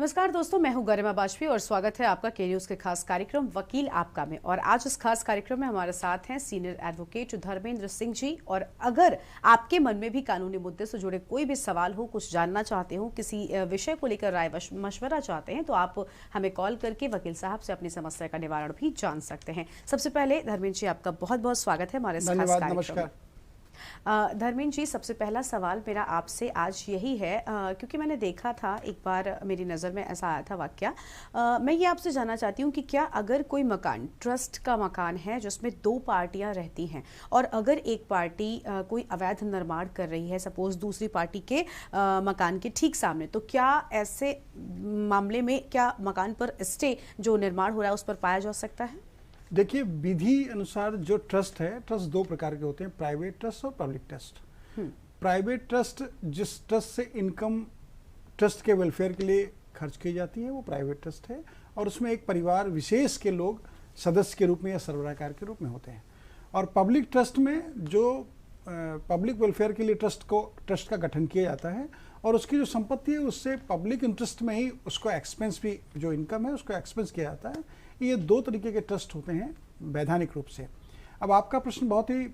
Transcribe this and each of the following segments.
नमस्कार दोस्तों, मैं हूं गरिमा बाजपेयी और स्वागत है आपका के न्यूज के खास कार्यक्रम वकील आपका में। और आज इस खास कार्यक्रम में हमारे साथ हैं सीनियर एडवोकेट धर्मेंद्र सिंह जी। और अगर आपके मन में भी कानूनी मुद्दे से जुड़े कोई भी सवाल हो, कुछ जानना चाहते हो, किसी विषय को लेकर राय मशवरा चाहते हैं, तो आप हमें कॉल करके वकील साहब से अपनी समस्या का निवारण भी जान सकते हैं। सबसे पहले धर्मेंद्र जी, आपका बहुत बहुत स्वागत है हमारे इस खास कार्यक्रम में। धर्मेंद्र जी, सबसे पहला सवाल मेरा आपसे आज यही है, क्योंकि मैंने देखा था एक बार, मेरी नज़र में ऐसा आया था वाकया। मैं ये आपसे जानना चाहती हूँ कि क्या अगर कोई मकान ट्रस्ट का मकान है जिसमें दो पार्टियां रहती हैं और अगर एक पार्टी कोई अवैध निर्माण कर रही है, सपोज दूसरी पार्टी के मकान के ठीक सामने, तो क्या ऐसे मामले में क्या मकान पर स्टे जो निर्माण हो रहा है उस पर पाया जा सकता है? देखिए, विधि अनुसार जो ट्रस्ट है, ट्रस्ट दो प्रकार के होते हैं, प्राइवेट ट्रस्ट और पब्लिक ट्रस्ट। प्राइवेट ट्रस्ट, जिस ट्रस्ट से इनकम ट्रस्ट के वेलफेयर के लिए खर्च की जाती है, वो प्राइवेट ट्रस्ट है और उसमें एक परिवार विशेष के लोग सदस्य के रूप में या सरबराहकार के रूप में होते हैं। और पब्लिक ट्रस्ट में जो पब्लिक वेलफेयर के लिए ट्रस्ट का गठन किया जाता है और उसकी जो संपत्ति है उससे पब्लिक इंटरेस्ट में ही उसको एक्सपेंस भी, जो इनकम है उसको एक्सपेंस किया जाता है। ये दो तरीके के ट्रस्ट होते हैं वैधानिक रूप से। अब आपका प्रश्न बहुत ही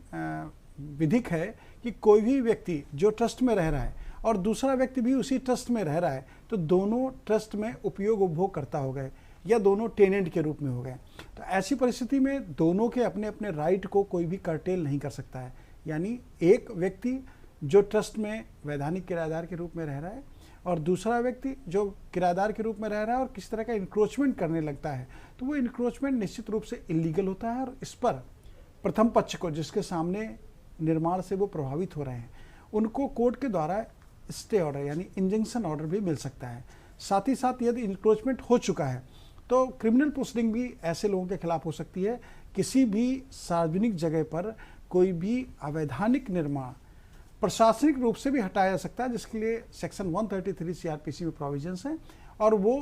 विधिक है कि कोई भी व्यक्ति जो ट्रस्ट में रह रहा है और दूसरा व्यक्ति भी उसी ट्रस्ट में रह रहा है, तो दोनों ट्रस्ट में उपयोग उपभोग करता हो गए या दोनों टेनेंट के रूप में हो गए। तो ऐसी परिस्थिति में दोनों के अपने अपने राइट को कोई भी कर्टेल नहीं कर सकता है। यानी एक व्यक्ति जो ट्रस्ट में वैधानिक किराएदार के रूप में रह रहा है और दूसरा व्यक्ति जो किराएदार के रूप में रह रहा है और किसी तरह का इंक्रोचमेंट करने लगता है, तो वो इंक्रोचमेंट निश्चित रूप से इलीगल होता है और इस पर प्रथम पक्ष को, जिसके सामने निर्माण से वो प्रभावित हो रहे हैं, उनको कोर्ट के द्वारा स्टे ऑर्डर यानी इंजंक्शन ऑर्डर भी मिल सकता है। साथ ही साथ यदि इंक्रोचमेंट हो चुका है तो क्रिमिनल प्रोसीडिंग भी ऐसे लोगों के खिलाफ हो सकती है। किसी भी सार्वजनिक जगह पर कोई भी अवैधानिक निर्माण प्रशासनिक रूप से भी हटाया जा सकता है, जिसके लिए सेक्शन 133 सीआरपीसी में प्रोविजंस हैं और वो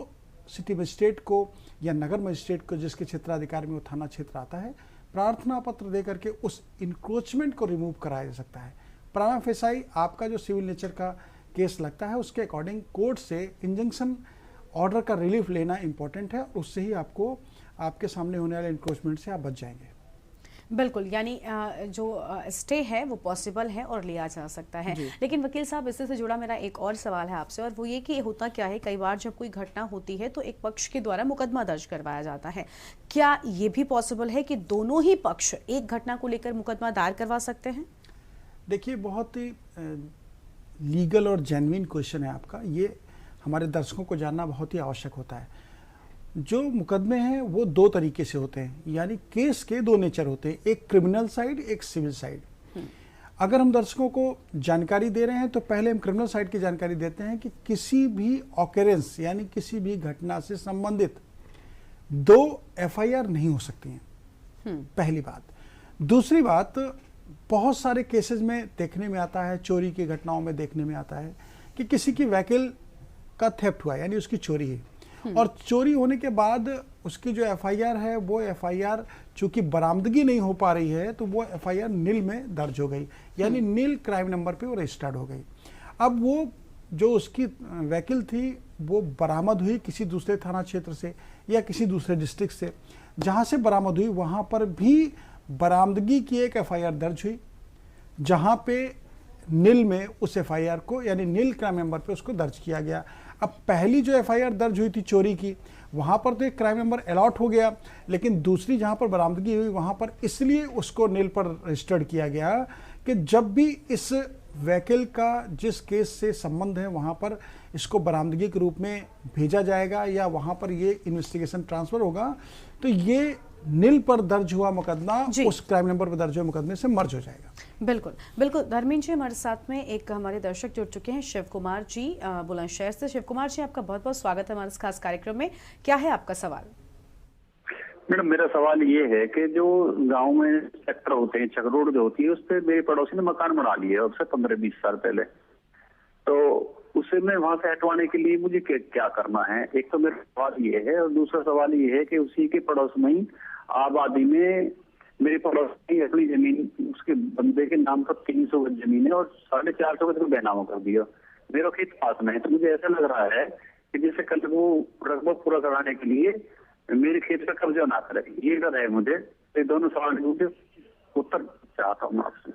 सिटी मजिस्ट्रेट को या नगर मजिस्ट्रेट को, जिसके क्षेत्राधिकार में वो थाना क्षेत्र आता है, प्रार्थना पत्र दे करके उस इंक्रोचमेंट को रिमूव कराया जा सकता है। प्रामा फेसाई आपका जो सिविल नेचर का केस लगता है उसके अकॉर्डिंग कोर्ट से इंजंक्शन ऑर्डर का रिलीफ लेना इंपॉर्टेंट है, उससे ही आपको आपके सामने होने वाले इंक्रोचमेंट से आप बच जाएंगे। बिल्कुल, यानी जो स्टे है वो पॉसिबल है और लिया जा सकता है। लेकिन वकील साहब, इससे से जुड़ा मेरा एक और सवाल है आपसे, और वो ये कि होता क्या है, कई बार जब कोई घटना होती है तो एक पक्ष के द्वारा मुकदमा दर्ज करवाया जाता है। क्या ये भी पॉसिबल है कि दोनों ही पक्ष एक घटना को लेकर मुकदमा दायर करवा सकते हैं? देखिए, बहुत ही लीगल और जेन्युइन क्वेश्चन है आपका। ये हमारे दर्शकों को जानना बहुत ही आवश्यक होता है। जो मुकदमे हैं वो दो तरीके से होते हैं, यानी केस के दो नेचर होते हैं, एक क्रिमिनल साइड, एक सिविल साइड। अगर हम दर्शकों को जानकारी दे रहे हैं तो पहले हम क्रिमिनल साइड की जानकारी देते हैं कि किसी भी ऑकरेंस यानी किसी भी घटना से संबंधित दो एफआईआर नहीं हो सकती हैं, पहली बात। दूसरी बात, बहुत सारे केसेस में देखने में आता है, चोरी की घटनाओं में देखने में आता है कि किसी की व्हीकल का थेफ्ट हुआ, यानी उसकी चोरी है और चोरी होने के बाद उसकी जो एफआईआर है वो एफआईआर चूंकि बरामदगी नहीं हो पा रही है तो वो एफआईआर नील में दर्ज हो गई, यानी नील क्राइम नंबर पे वो रजिस्टर्ड हो गई। अब वो जो उसकी व्हीकल थी वो बरामद हुई किसी दूसरे थाना क्षेत्र से या किसी दूसरे डिस्ट्रिक्ट से, जहाँ से बरामद हुई वहाँ पर भी बरामदगी की एक एफआईआर दर्ज हुई, जहाँ पे नील में उस एफआईआर को यानी नील क्राइम नंबर पे उसको दर्ज किया गया। अब पहली जो एफआईआर दर्ज हुई थी चोरी की, वहाँ पर तो एक क्राइम नंबर अलॉट हो गया, लेकिन दूसरी जहाँ पर बरामदगी हुई वहाँ पर इसलिए उसको नील पर रजिस्टर्ड किया गया कि जब भी इस व्हीकल का जिस केस से संबंध है वहाँ पर इसको बरामदगी के रूप में भेजा जाएगा या वहाँ पर ये इन्वेस्टिगेशन ट्रांसफर होगा, तो ये नील पर दर्ज हुआ मुकदमा उस क्राइम नंबर पर दर्ज हुए मुकदमे से मर्ज हो जाएगा। बिल्कुल बिल्कुल। धर्मेंद्र जी, हमारे साथ में एक हमारे दर्शक जुड़ चुके हैं, शिव कुमार जी बुलंदशहर से। शिव कुमार जी, आपका बहुत बहुत स्वागत है हमारे इस खास कार्यक्रम में। क्या है आपका सवाल? मैडम, मेरा सवाल ये है कि जो गांव में सेक्टर होते हैं, चक रोड जो होती है, उस पर मेरे पड़ोसी ने मकान बना लिया अब से 15-20 साल पहले। तो उसे मैं वहां से हटवाने के लिए मुझे क्या करना है? एक तो मेरा सवाल ये है और दूसरा सवाल ये है कि उसी के पड़ोस में ही आबादी में मेरे पड़ोस में अपनी जमीन उसके बंदे के नाम पर 300 गज जमीन है और 450 गज को बेनामा कर दिया। मेरा खेत पास में है, तो मुझे ऐसा लग रहा है कि जैसे कल वो रकबा पूरा कराने के लिए मेरे खेत पे कब्जा ना करे, ये डर है मुझे। ये दोनों सवाल मुझे उत्तर चाहता हूँ आपसे।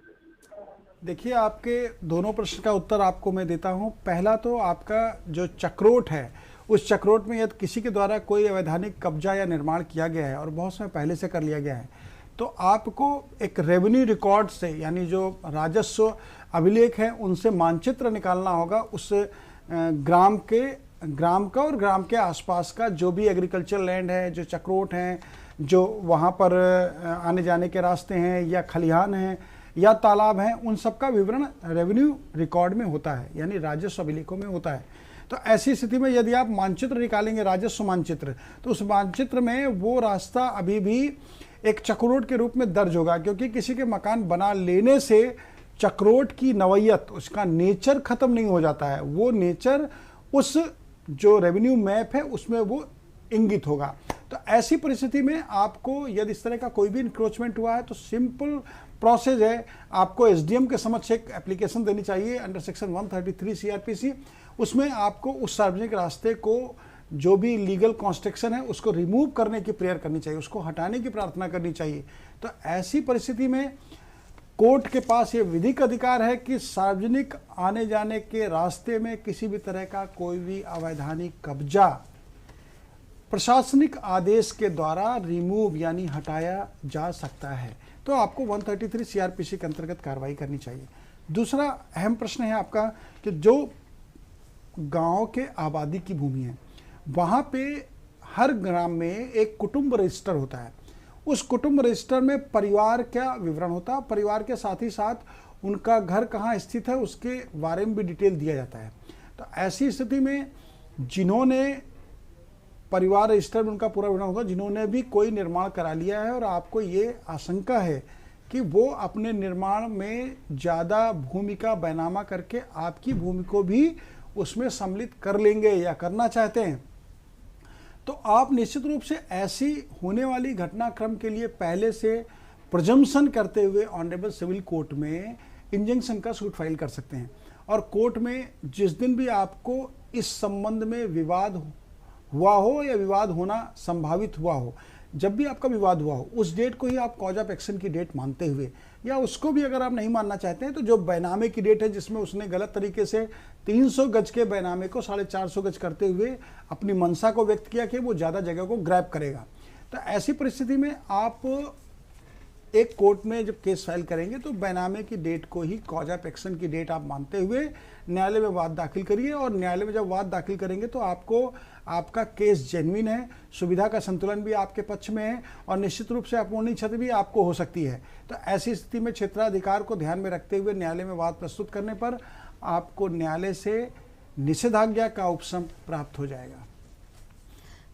देखिए, आपके दोनों प्रश्न का उत्तर आपको मैं देता हूं। पहला तो आपका जो चक्रोट है, उस चक्रोट में यदि किसी के द्वारा कोई अवैधानिक कब्जा या निर्माण किया गया है और बहुत समय पहले से कर लिया गया है, तो आपको एक रेवेन्यू रिकॉर्ड से, यानी जो राजस्व अभिलेख है उनसे मानचित्र निकालना होगा उस ग्राम का और ग्राम के आसपास का जो भी एग्रीकल्चर लैंड है, जो चक्रोट हैं, जो वहाँ पर आने जाने के रास्ते हैं या खलिहान हैं या तालाब हैं, उन सब का विवरण रेवेन्यू रिकॉर्ड में होता है, यानी राजस्व अभिलेखों में होता है। तो ऐसी स्थिति में यदि आप मानचित्र निकालेंगे, राजस्व मानचित्र, तो उस मानचित्र में वो रास्ता अभी भी एक चक्रोट के रूप में दर्ज होगा, क्योंकि किसी के मकान बना लेने से चक्रोट की नवैयत, उसका नेचर खत्म नहीं हो जाता है। वो नेचर उस जो रेवेन्यू मैप है उसमें वो इंगित होगा। तो ऐसी परिस्थिति में आपको यदि इस तरह का कोई भी इंक्रोचमेंट हुआ है तो सिंपल प्रोसेस है, आपको एसडीएम के समक्ष एक एप्लीकेशन देनी चाहिए अंडर सेक्शन 133 सीआरपीसी। उसमें आपको उस सार्वजनिक रास्ते को, जो भी लीगल कॉन्स्ट्रक्शन है, उसको रिमूव करने की प्रेयर करनी चाहिए, उसको हटाने की प्रार्थना करनी चाहिए। तो ऐसी परिस्थिति में कोर्ट के पास ये विधिक अधिकार है कि सार्वजनिक आने जाने के रास्ते में किसी भी तरह का कोई भी अवैधानिक कब्जा प्रशासनिक आदेश के द्वारा रिमूव यानी हटाया जा सकता है। तो आपको 133 सीआरपीसी के अंतर्गत कार्रवाई करनी चाहिए। दूसरा अहम प्रश्न है आपका कि जो गांव के आबादी की भूमि है, वहाँ पे हर ग्राम में एक कुटुंब रजिस्टर होता है। उस कुटुंब रजिस्टर में परिवार का विवरण होता है, परिवार के साथ ही साथ उनका घर कहाँ स्थित है उसके बारे में भी डिटेल दिया जाता है। तो ऐसी स्थिति में जिन्होंने परिवार रजिस्टर में उनका पूरा विवरण होगा, जिन्होंने भी कोई निर्माण करा लिया है और आपको ये आशंका है कि वो अपने निर्माण में ज़्यादा भूमि का बैनामा करके आपकी भूमि को भी उसमें सम्मिलित कर लेंगे या करना चाहते हैं, तो आप निश्चित रूप से ऐसी होने वाली घटनाक्रम के लिए पहले से प्रजम्पशन करते हुए ऑनरेबल सिविल कोर्ट में इंजंक्शन का सूट फाइल कर सकते हैं। और कोर्ट में जिस दिन भी आपको इस संबंध में विवाद हुआ हो या विवाद होना संभावित हुआ हो, जब भी आपका विवाद हुआ हो, उस डेट को ही आप कॉज ऑफ एक्शन की डेट मानते हुए, या उसको भी अगर आप नहीं मानना चाहते हैं तो जो बैनामे की डेट है जिसमें उसने गलत तरीके से 300 गज के बैनामे को 450 गज करते हुए अपनी मंशा को व्यक्त किया कि वो ज़्यादा जगह को ग्रैब करेगा, तो ऐसी परिस्थिति में आप एक कोर्ट में जब केस फाइल करेंगे तो बैनामे की डेट को ही कॉज ऑफ एक्शन की डेट आप मानते हुए न्यायालय में वाद दाखिल करिए। और न्यायालय में जब वाद दाखिल करेंगे तो आपको आपका केस जेन्युइन है, सुविधा का संतुलन भी आपके पक्ष में है और निश्चित रूप से अपूर्णीय क्षति भी आपको हो सकती है। तो ऐसी स्थिति में क्षेत्राधिकार को ध्यान में रखते हुए न्यायालय में वाद प्रस्तुत करने पर आपको न्यायालय से निषेधाज्ञा का उपशम प्राप्त हो जाएगा।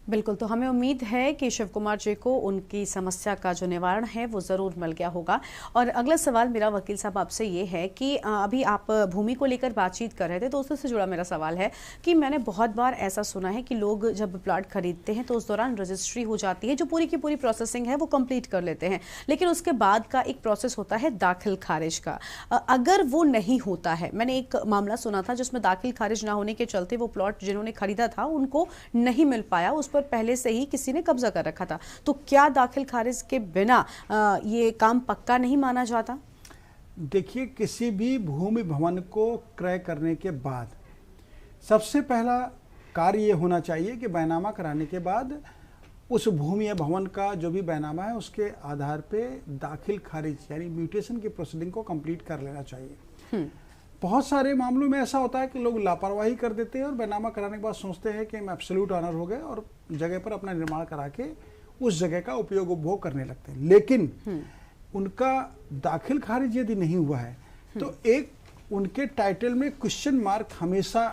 बिल्कुल, तो हमें उम्मीद है कि शिव कुमार जी को उनकी समस्या का जो निवारण है वो ज़रूर मिल गया होगा। और अगला सवाल मेरा वकील साहब आपसे ये है कि अभी आप भूमि को लेकर बातचीत कर रहे थे, तो उससे जुड़ा मेरा सवाल है कि मैंने बहुत बार ऐसा सुना है कि लोग जब प्लॉट खरीदते हैं तो उस दौरान रजिस्ट्री हो जाती है, जो पूरी की पूरी प्रोसेसिंग है वो कंप्लीट कर लेते हैं, लेकिन उसके बाद का एक प्रोसेस होता है दाखिल खारिज का। अगर वो नहीं होता है, मैंने एक मामला सुना था जिसमें दाखिल खारिज ना होने के चलते वो प्लॉट जिन्होंने खरीदा था उनको नहीं मिल पाया, उस पर पहले से ही किसी ने कब्जा कर रखा था। तो क्या दाखिल खारिज के बिना ये काम पक्का नहीं माना जाता? देखिए, किसी भी भूमि भवन को क्रय करने के बाद सबसे पहला कार्य ये होना चाहिए कि बैनामा कराने के बाद उस भूमि या भवन का जो भी बैनामा है उसके आधार पे दाखिल खारिज यानी म्यूटेशन की प्रोसीडिंग को कंप्लीट कर लेना चाहिए। बहुत सारे मामलों में ऐसा होता है कि लोग लापरवाही कर देते हैं और बैनामा कराने के बाद सोचते हैं कि हम एब्सोल्यूट ऑनर हो गए और जगह पर अपना निर्माण करा के उस जगह का उपयोग उपभोग करने लगते हैं। लेकिन उनका दाखिल खारिज यदि नहीं हुआ है तो एक उनके टाइटल में क्वेश्चन मार्क हमेशा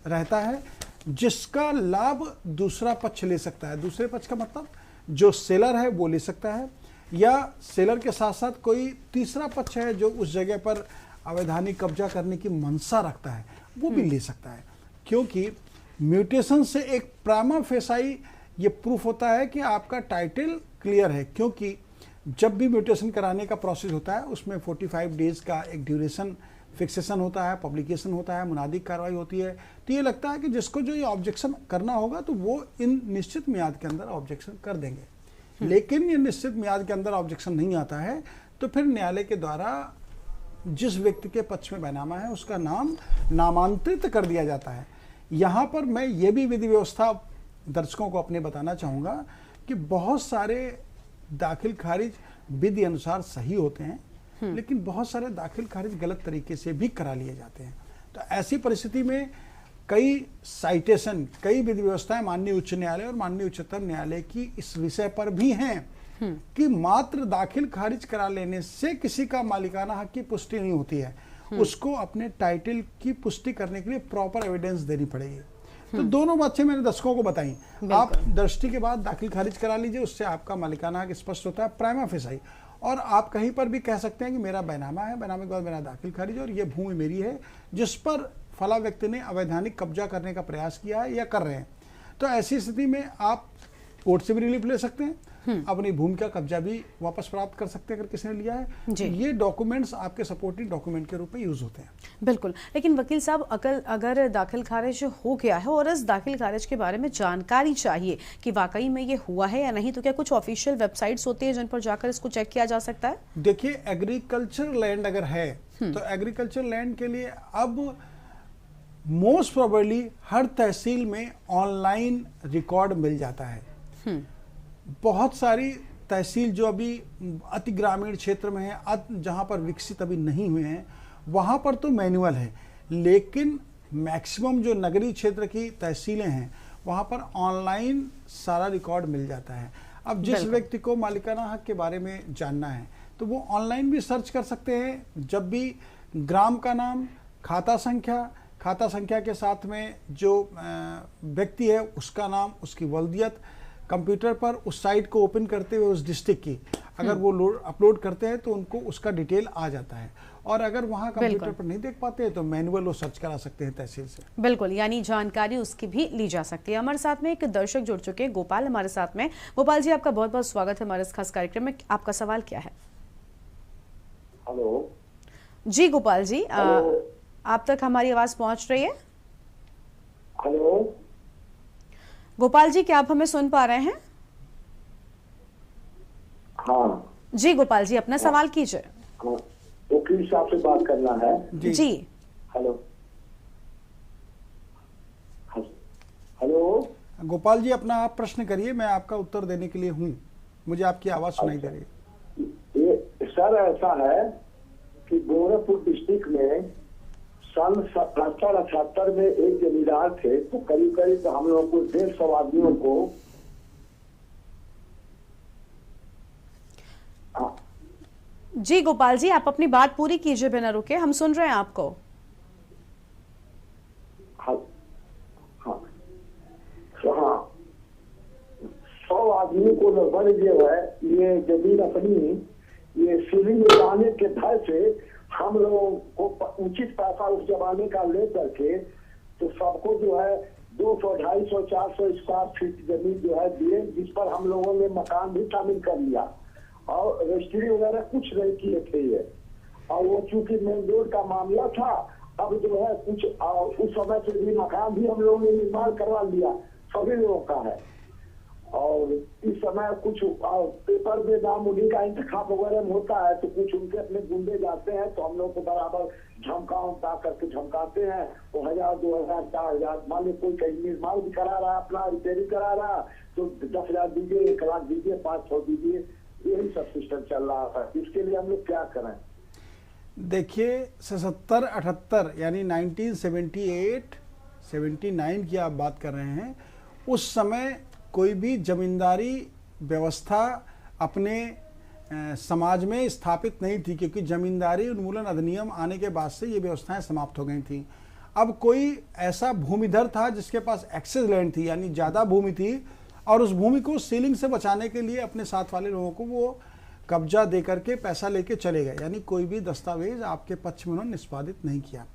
रहता है, जिसका लाभ दूसरा पक्ष ले सकता है। दूसरे पक्ष का मतलब जो सेलर है वो ले सकता है, या सेलर के साथ साथ कोई तीसरा पक्ष है जो उस जगह पर अवैधानिक कब्जा करने की मंशा रखता है, वो भी ले सकता है। क्योंकि म्यूटेशन से एक प्रामा फेसाई ये प्रूफ होता है कि आपका टाइटल क्लियर है, क्योंकि जब भी म्यूटेशन कराने का प्रोसेस होता है उसमें 45 डेज का एक ड्यूरेशन फिक्सेशन होता है, पब्लिकेशन होता है, मुनादी कार्रवाई होती है। तो ये लगता है कि जिसको जो ये ऑब्जेक्शन करना होगा तो वो इन निश्चित मियाद के अंदर ऑब्जेक्शन कर देंगे। लेकिन ये निश्चित मियाद के अंदर ऑब्जेक्शन नहीं आता है तो फिर न्यायालय के द्वारा जिस व्यक्ति के पक्ष में बैनामा है उसका नाम नामांतरित कर दिया जाता है। यहाँ पर मैं ये भी विधि व्यवस्था दर्शकों को अपने बताना चाहूँगा कि बहुत सारे दाखिल खारिज विधि अनुसार सही होते हैं, लेकिन बहुत सारे दाखिल खारिज गलत तरीके से भी करा लिए जाते हैं। तो ऐसी परिस्थिति में कई साइटेशन, कई विधि व्यवस्थाएं माननीय उच्च न्यायालय और माननीय उच्चतम न्यायालय की इस विषय पर भी हैं कि मात्र दाखिल खारिज करा लेने से किसी का मालिकाना हक की पुष्टि नहीं होती है, उसको अपने टाइटल की पुष्टि करने के लिए प्रॉपर एविडेंस देनी पड़ेगी। तो दोनों बातें मैंने दर्शकों को बताई। आप दृष्टि के बाद दाखिल खारिज करा लीजिए, उससे आपका मालिकाना हक स्पष्ट होता है प्राइमा फेसाई। और आप कहीं पर भी कह सकते हैं कि मेरा बैनामा है, बैनामे के बाद मेरा दाखिल खारिज और ये भूमि मेरी है जिस पर फला व्यक्ति ने अवैधानिक कब्जा करने का प्रयास किया है या कर रहे हैं। तो ऐसी स्थिति में आप कोर्ट से भी रिलीफ ले सकते हैं, अपनी भूमि का कब्जा भी वापस प्राप्त कर सकते हैं अगर किसी ने लिया है। तो ये डॉक्यूमेंट्स आपके सपोर्टिंग डॉक्यूमेंट के रूप में यूज होते हैं। बिल्कुल, लेकिन वकील साहब अगर दाखिल खारिज हो गया है और इस दाखिल खारिज के बारे में जानकारी चाहिए कि वाकई में ये हुआ है या नहीं, तो क्या कुछ ऑफिशियल वेबसाइट्स होती है जिन पर जाकर इसको चेक किया जा सकता है? देखिए, एग्रीकल्चर लैंड अगर है तो एग्रीकल्चर लैंड के लिए अब मोस्ट प्रोबेबली हर तहसील में ऑनलाइन रिकॉर्ड मिल जाता है। बहुत सारी तहसील जो अभी अति ग्रामीण क्षेत्र में है, जहां पर विकसित अभी नहीं हुए हैं, वहां पर तो मैनुअल है, लेकिन मैक्सिमम जो नगरीय क्षेत्र की तहसीलें हैं वहां पर ऑनलाइन सारा रिकॉर्ड मिल जाता है। अब जिस व्यक्ति को मालिकाना हक के बारे में जानना है तो वो ऑनलाइन भी सर्च कर सकते हैं। जब भी ग्राम का नाम, खाता संख्या के साथ में जो व्यक्ति है उसका नाम, उसकी वल्दियत, कंप्यूटर पर उस साइट को ओपन करते हुए उस डिस्ट्रिक्ट की अगर वो अपलोड करते हैं तो उनको उसका डिटेल आ जाता है। और अगर वहाँ कंप्यूटर पर नहीं देख पाते हैं तो मैनुअल वो सर्च करा सकते हैं तहसील से। बिल्कुल, यानी जानकारी उसकी भी ली जा सकती है। हमारे साथ में एक दर्शक जुड़ चुके हैं, गोपाल हमारे साथ में। गोपाल जी, आपका बहुत बहुत स्वागत है हमारे इस खास कार्यक्रम में। आपका सवाल क्या है? हेलो जी गोपाल जी, आप तक हमारी आवाज पहुंच रही है? हेलो गोपाल जी, क्या आप हमें सुन पा रहे हैं? हाँ जी गोपाल जी, अपना सवाल कीजिए। हाँ, वकील साहब से बात करना है जी। हेलो हेलो गोपाल जी, अपना आप प्रश्न करिए, मैं आपका उत्तर देने के लिए हूँ। मुझे आपकी आवाज सुनाई दे रही है। ये सर ऐसा है कि गोरखपुर डिस्ट्रिक्ट में सन 77 में एक जमींदार थे, तो करीब करीब हम लोग को 150 आदमियों को जी गोपाल जी, आप अपनी बात पूरी कीजिए बिना रुके, हम सुन रहे हैं आपको। हाँ 100 आदमियों को लगभग जो है ये जमीन अपनी ये सीलिंग लगाने के भय से हम लोगों को उचित पैसा उस जमाने का ले करके तो सबको जो है 200, 250, 400 स्क्वायर फीट जमीन जो है दिए, जिस पर हम लोगों ने मकान भी शामिल कर लिया और रजिस्ट्री वगैरह कुछ नहीं किए थे ये। और वो चूंकि मेन रोड का मामला था, अब जो है कुछ उस समय से भी मकान भी हम लोगों ने निर्माण करवा लिया, सभी लोगों का है। और इस समय कुछ पेपर में नाम उन्हीं का इंतखाब वगैरह होता है, तो कुछ उनके अपने गुंडे जाते हैं तो हम लोग को बराबर झमका करके झमकाते हैं। वो 1000, 2000, 4000, मान ली कोई कहीं निर्माण भी करा रहा, अपना रिपेयरिंग करा रहा तो 10,000 दीजिए, 1 लाख दीजिए, 500 दीजिए, यही सब सिस्टम चल रहा था। इसके लिए हम लोग क्या करें? देखिए, 77, 78 यानी 1978, 79 की आप बात कर रहे हैं। उस समय कोई भी जमींदारी व्यवस्था अपने समाज में स्थापित नहीं थी, क्योंकि जमींदारी उन्मूलन अधिनियम आने के बाद से ये व्यवस्थाएं समाप्त हो गई थी। अब कोई ऐसा भूमिधर था जिसके पास एक्सेस लैंड थी, यानी ज़्यादा भूमि थी, और उस भूमि को सीलिंग से बचाने के लिए अपने साथ वाले लोगों को वो कब्जा दे करके पैसा लेके चले गए, यानी कोई भी दस्तावेज आपके पक्ष में उन्होंने निष्पादित नहीं किया।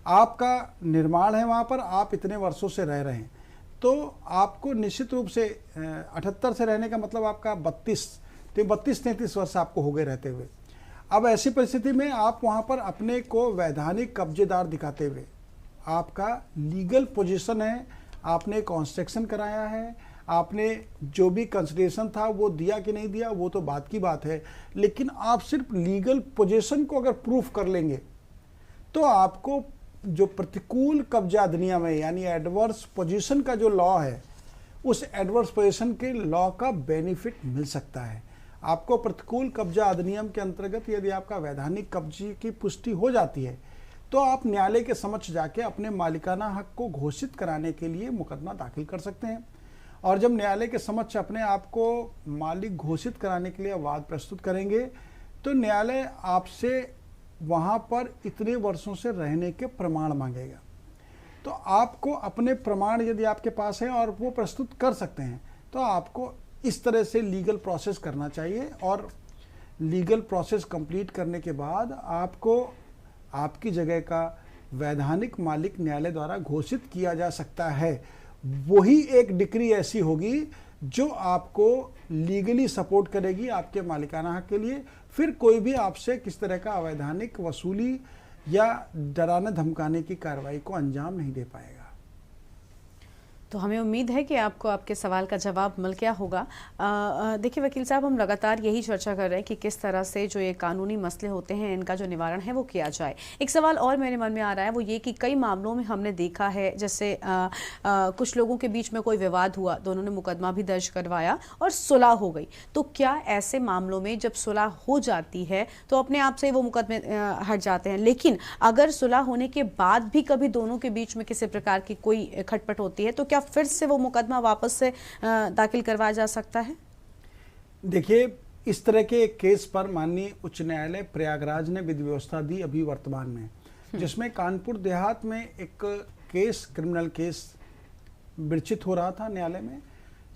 आपका निर्माण है वहाँ पर, आप इतने वर्षों से रह रहे हैं, तो आपको निश्चित रूप से 78 से रहने का मतलब आपका 32-33 वर्ष आपको हो गए रहते हुए। अब ऐसी परिस्थिति में आप वहां पर अपने को वैधानिक कब्जेदार दिखाते हुए, आपका लीगल पोजीशन है, आपने कंस्ट्रक्शन कराया है, आपने जो भी कंसिडरेशन था वो दिया कि नहीं दिया वो तो बात की बात है, लेकिन आप सिर्फ लीगल पोजीशन को अगर प्रूफ कर लेंगे तो आपको जो प्रतिकूल कब्जा अधिनियम है यानी एडवर्स पोजीशन का जो लॉ है, उस एडवर्स पोजीशन के लॉ का बेनिफिट मिल सकता है। आपको प्रतिकूल कब्जा अधिनियम के अंतर्गत यदि आपका वैधानिक कब्जे की पुष्टि हो जाती है तो आप न्यायालय के समक्ष जाके अपने मालिकाना हक को घोषित कराने के लिए मुकदमा दाखिल कर सकते हैं। और जब न्यायालय के समक्ष अपने आप को मालिक घोषित कराने के लिए वाद प्रस्तुत करेंगे तो न्यायालय आपसे वहां पर इतने वर्षों से रहने के प्रमाण मांगेगा। तो आपको अपने प्रमाण यदि आपके पास है और वो प्रस्तुत कर सकते हैं तो आपको इस तरह से लीगल प्रोसेस करना चाहिए, और लीगल प्रोसेस कंप्लीट करने के बाद आपको आपकी जगह का वैधानिक मालिक न्यायालय द्वारा घोषित किया जा सकता है। वही एक डिक्री ऐसी होगी जो आपको लीगली सपोर्ट करेगी आपके मालिकाना हक के लिए। फिर कोई भी आपसे किस तरह का अवैधानिक वसूली या डराने धमकाने की कार्रवाई को अंजाम नहीं दे पाएगा। तो हमें उम्मीद है कि आपको आपके सवाल का जवाब मिल गया होगा। देखिए वकील साहब, हम लगातार यही चर्चा कर रहे हैं कि किस तरह से जो ये कानूनी मसले होते हैं इनका जो निवारण है वो किया जाए। एक सवाल और मेरे मन में आ रहा है, वो ये कि कई मामलों में हमने देखा है जैसे कुछ लोगों के बीच में कोई विवाद हुआ, दोनों ने मुकदमा भी दर्ज करवाया और सुलह हो गई। तो क्या ऐसे मामलों में जब सुलह हो जाती है तो अपने आप से वो मुकदमे हट जाते हैं, लेकिन अगर सुलह होने के बाद भी कभी दोनों के बीच में किसी प्रकार की कोई खटपट होती है तो क्या फिर से वो मुकदमा वापस से दाखिल करवाया जा सकता है? देखिए, इस तरह के एक केस पर माननीय उच्च न्यायालय प्रयागराज ने विधि व्यवस्था दी अभी वर्तमान में, जिसमें कानपुर देहात में एक केस, क्रिमिनल केस विरचित हो रहा था न्यायालय में,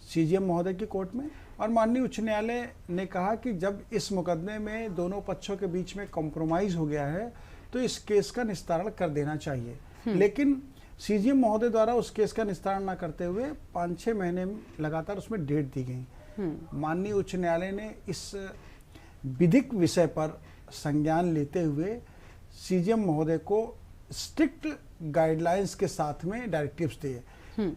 सीजीएम महोदय की कोर्ट में। और माननीय उच्च न्यायालय ने कहा कि जब इस मुकदमे में दोनों पक्षों के बीच में कॉम्प्रोमाइज हो गया है तो इस केस का निस्तारण कर देना चाहिए। लेकिन सीजीएम महोदय द्वारा उस केस का निस्तारण न करते हुए 5-6 महीने लगातार उसमें डेट दी गई। माननीय उच्च न्यायालय ने इस विधिक विषय पर संज्ञान लेते हुए सीजीएम महोदय को स्ट्रिक्ट गाइडलाइंस के साथ में डायरेक्टिव्स दिए।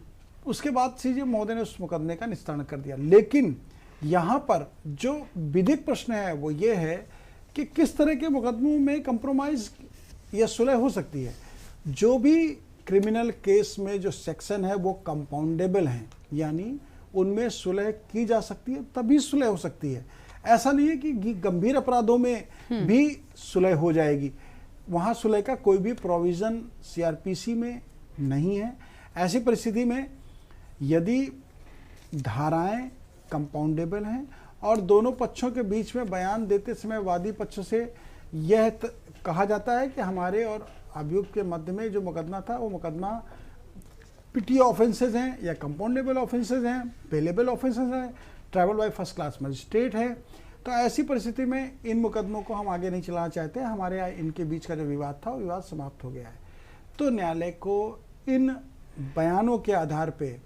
उसके बाद सीजीएम महोदय ने उस मुकदमे का निस्तारण कर दिया। लेकिन यहाँ पर जो विधिक प्रश्न है वो ये है कि किस तरह के मुकदमों में कंप्रोमाइज या सुलह हो सकती है। जो भी क्रिमिनल केस में जो सेक्शन है वो कंपाउंडेबल हैं, यानी उनमें सुलह की जा सकती है, तभी सुलह हो सकती है। ऐसा नहीं है कि गंभीर अपराधों में भी सुलह हो जाएगी। वहाँ सुलह का कोई भी प्रोविज़न सीआरपीसी में नहीं है। ऐसी परिस्थिति में यदि धाराएं कंपाउंडेबल हैं और दोनों पक्षों के बीच में बयान देते समय वादी पक्ष से यह कहा जाता है कि हमारे और अभियुक्त के मध्य में जो मुकदमा था वो मुकदमा पिटी ऑफेंसेस हैं या कंपाउंडेबल ऑफेंसेस हैं, पेलेबल ऑफेंसेस हैं, tribal by first class magistrate है। तो ऐसी परिस्थिति में इन मुकदमों को हम आगे नहीं चलाना चाहते। हमारे यहाँ इनके बीच का जो विवाद था वो विवाद समाप्त हो गया है। तो न्यायालय को इन बयानों के आधार पे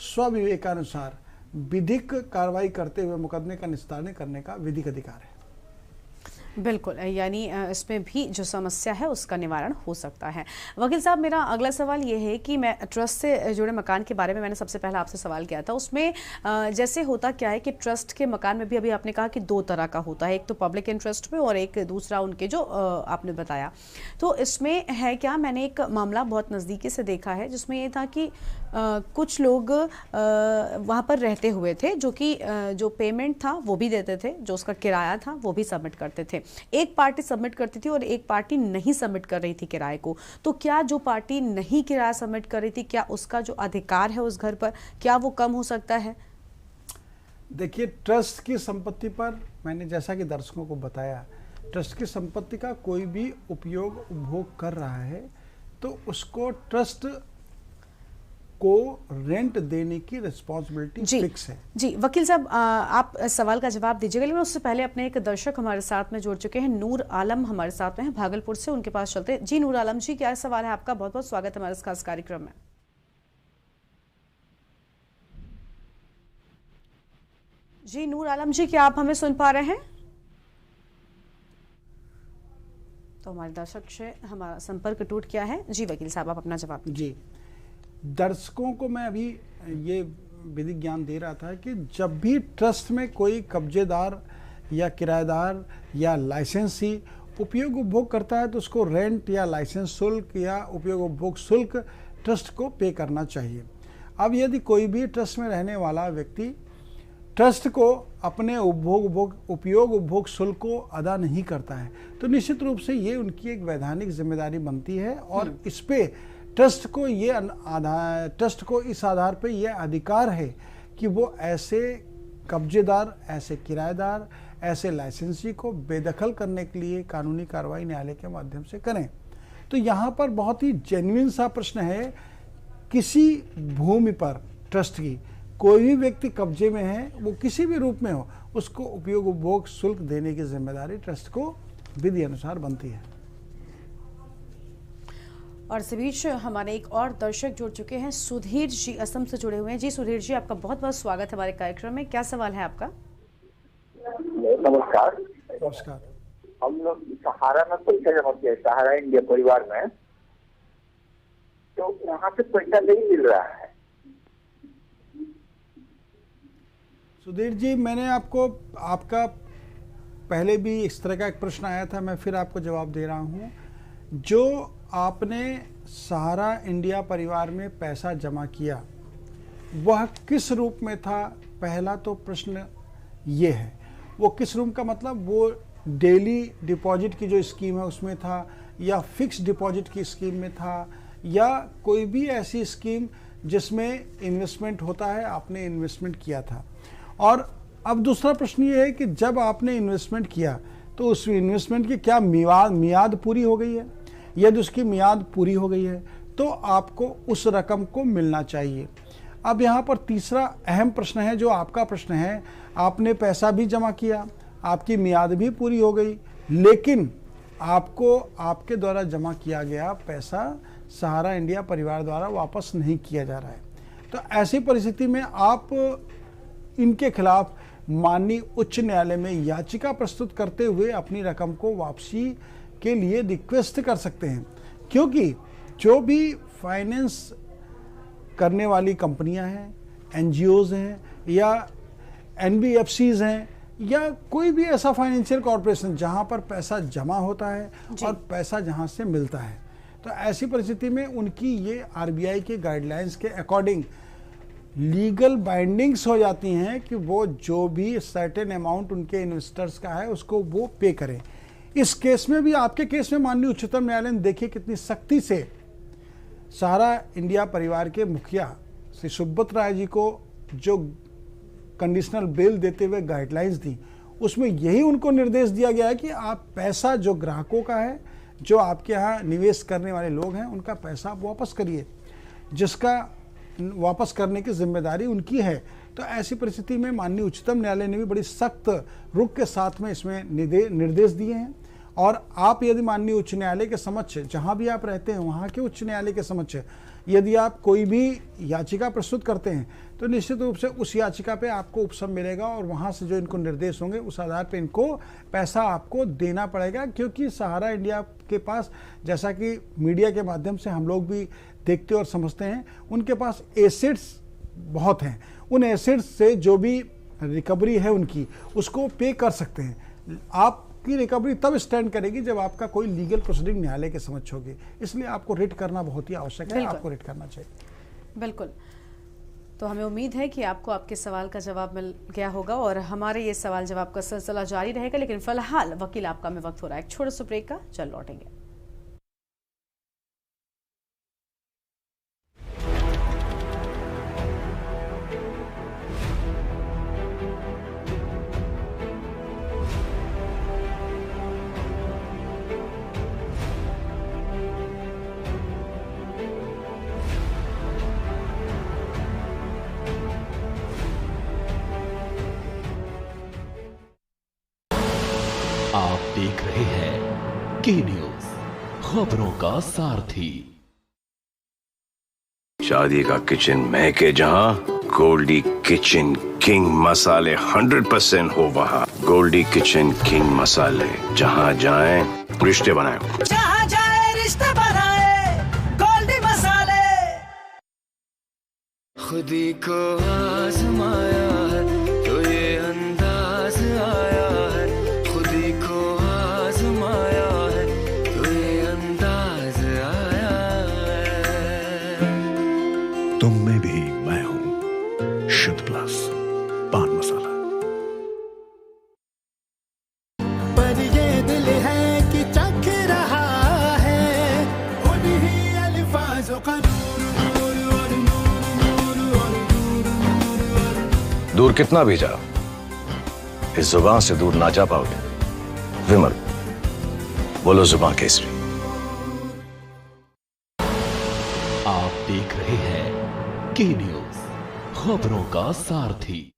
स्वविवेकानुसार विधिक कार्रवाई करते हुए मुकदमे का निस्तारण करने का विधिक अधिकार है। बिल्कुल, यानी इसमें भी जो समस्या है उसका निवारण हो सकता है। वकील साहब, मेरा अगला सवाल ये है कि मैं ट्रस्ट से जुड़े मकान के बारे में मैंने सबसे पहले आपसे सवाल किया था। उसमें जैसे होता क्या है कि ट्रस्ट के मकान में भी अभी आपने कहा कि 2 तरह का होता है, एक तो पब्लिक इंटरेस्ट में और एक दूसरा उनके जो आपने बताया। तो इसमें है क्या, मैंने एक मामला बहुत नज़दीकी से देखा है जिसमें ये था कि कुछ लोग वहाँ पर रहते हुए थे जो कि जो पेमेंट था वो भी देते थे, जो उसका किराया था वो भी सबमिट करते थे। एक पार्टी सबमिट करती थी और एक पार्टी नहीं सबमिट कर रही थी किराए को। तो क्या जो पार्टी नहीं किराया सबमिट कर रही थी, क्या उसका जो अधिकार है उस घर पर, क्या वो कम हो सकता है? देखिए, ट्रस्ट की संपत्ति पर मैंने जैसा कि दर्शकों को बताया, ट्रस्ट की संपत्ति का कोई भी उपयोग उपभोग कर रहा है तो उसको ट्रस्ट को रेंट देने की रिस्पॉन्सिबिलिटी फिक्स है। जी वकील साहब, आप सवाल का जवाब दीजिएगा, लेकिन उससे पहले अपने एक दर्शक हमारे साथ में जुड़ चुके हैं, नूर आलम हमारे साथ में हैं भागलपुर से, उनके पास चलते हैं। जी नूर आलम जी, क्या सवाल है आपका? बहुत बहुत स्वागत है हमारे इस खास कार्यक्रम में। जी नूर आलम जी, क्या आप हमें सुन पा रहे हैं? हमारे दर्शक से हमारा संपर्क टूट गया है। जी वकील साहब, आप अपना जवाब। जी, दर्शकों को मैं अभी ये विधिक ज्ञान दे रहा था कि जब भी ट्रस्ट में कोई कब्जेदार या किराएदार या लाइसेंसी उपयोग उपभोग करता है तो उसको रेंट या लाइसेंस शुल्क या उपयोग उपभोग शुल्क ट्रस्ट को पे करना चाहिए। अब यदि कोई भी ट्रस्ट में रहने वाला व्यक्ति ट्रस्ट को अपने उपयोग उपभोग शुल्क को अदा नहीं करता है तो निश्चित रूप से ये उनकी एक वैधानिक जिम्मेदारी बनती है और इस पे ट्रस्ट को इस आधार पे ये अधिकार है कि वो ऐसे कब्जेदार, ऐसे किराएदार, ऐसे लाइसेंसी को बेदखल करने के लिए कानूनी कार्रवाई न्यायालय के माध्यम से करें। तो यहाँ पर बहुत ही जेन्युइन सा प्रश्न है, किसी भूमि पर ट्रस्ट की कोई भी व्यक्ति कब्जे में है, वो किसी भी रूप में हो, उसको उपयोग उपभोग शुल्क देने की जिम्मेदारी ट्रस्ट को विधि अनुसार बनती है। और इस बीच हमारे एक और दर्शक जुड़ चुके हैं, सुधीर जी असम से जुड़े हुए हैं। जी सुधीर जी, आपका बहुत बहुत स्वागत है हमारे कार्यक्रम में। क्या सवाल है आपका? नमस्कार। नमस्कार। हम लोग सहारा में पैसा जमा किया, सहारा इंडिया परिवार में, तो वहाँ पे पैसा नहीं मिल रहा है। सुधीर जी, मैंने आपका पहले भी इस तरह का एक प्रश्न आया था, मैं फिर आपको जवाब दे रहा हूँ। जो आपने सहारा इंडिया परिवार में पैसा जमा किया वह किस रूप में था? पहला तो प्रश्न ये है, वो किस रूप का मतलब वो डेली डिपॉजिट की जो स्कीम है उसमें था, या फिक्स डिपॉजिट की स्कीम में था, या कोई भी ऐसी स्कीम जिसमें इन्वेस्टमेंट होता है, आपने इन्वेस्टमेंट किया था? और अब दूसरा प्रश्न ये है कि जब आपने इन्वेस्टमेंट किया तो उस इन्वेस्टमेंट की क्या मियाद पूरी हो गई है? यदि उसकी मियाद पूरी हो गई है तो आपको उस रकम को मिलना चाहिए। अब यहाँ पर तीसरा अहम प्रश्न है, जो आपका प्रश्न है, आपने पैसा भी जमा किया, आपकी मियाद भी पूरी हो गई, लेकिन आपको आपके द्वारा जमा किया गया पैसा सहारा इंडिया परिवार द्वारा वापस नहीं किया जा रहा है। तो ऐसी परिस्थिति में आप इनके खिलाफ माननीय उच्च न्यायालय में याचिका प्रस्तुत करते हुए अपनी रकम को वापसी के लिए रिक्वेस्ट कर सकते हैं, क्योंकि जो भी फाइनेंस करने वाली कंपनियां हैं, एनजीओज हैं, या एनबीएफसीज हैं, या कोई भी ऐसा फाइनेंशियल कॉर्पोरेशन जहां पर पैसा जमा होता है और पैसा जहां से मिलता है, तो ऐसी परिस्थिति में उनकी ये आरबीआई के गाइडलाइंस के अकॉर्डिंग लीगल बाइंडिंग्स हो जाती हैं कि वो जो भी सर्टेन अमाउंट उनके इन्वेस्टर्स का है उसको वो पे करें। इस केस में भी, आपके केस में, माननीय उच्चतम न्यायालय ने देखिए कितनी सख्ती से सहारा इंडिया परिवार के मुखिया श्री सुब्रत राय जी को जो कंडीशनल बेल देते हुए गाइडलाइंस दी, उसमें यही उनको निर्देश दिया गया है कि आप पैसा जो ग्राहकों का है, जो आपके यहाँ निवेश करने वाले लोग हैं, उनका पैसा आप वापस करिए, जिसका वापस करने की जिम्मेदारी उनकी है। तो ऐसी परिस्थिति में माननीय उच्चतम न्यायालय ने भी बड़ी सख्त रुख के साथ में इसमें निर्देश दिए हैं। और आप यदि माननीय उच्च न्यायालय के समक्ष, जहां भी आप रहते हैं वहां के उच्च न्यायालय के समक्ष यदि आप कोई भी याचिका प्रस्तुत करते हैं तो निश्चित रूप से उस याचिका पे आपको उपशम मिलेगा और वहां से जो इनको निर्देश होंगे उस आधार पे इनको पैसा आपको देना पड़ेगा। क्योंकि सहारा इंडिया के पास, जैसा कि मीडिया के माध्यम से हम लोग भी देखते और समझते हैं, उनके पास एसेट्स बहुत हैं। उन एसेट्स से जो भी रिकवरी है उनकी, उसको पे कर सकते हैं। आपकी रिकवरी तब स्टैंड करेगी जब आपका कोई लीगल प्रोसीडिंग न्यायालय के समक्ष होगी। इसलिए आपको रिट करना बहुत ही आवश्यक है, आपको रिट करना चाहिए। बिल्कुल। तो हमें उम्मीद है कि आपको आपके सवाल का जवाब मिल गया होगा और हमारे ये सवाल जवाब का सिलसिला जारी रहेगा। लेकिन फिलहाल वकील आपका में वक्त हो रहा है एक छोटे से ब्रेक का, चल लौटेंगे। आप देख रहे हैं के न्यूज, खबरों का सारथी। शादी का किचन महके जहां, गोल्डी किचन किंग मसाले 100% हो वहाँ। गोल्डी किचन किंग मसाले, जहाँ जाए रिश्ते बनाए, जहाँ जाए रिश्ते बनाए, गोल्डी मसाले। खुदी को आजमाया है तो ये अंदाज आया है, खुदी को आजमाया है तो ये अंदाज आया है। तुम में भी मैं हूँ, शुद्ध प्लस पान मसाला। पर ये दिल है कि चख रहा है उन्हीं अल्फाजों का दूर कितना भी जाओ, इस जुबान से दूर ना जा पाओगे। विमल, बोलो जुबान केसरी। आप देख रहे हैं के न्यूज, खबरों का सारथी।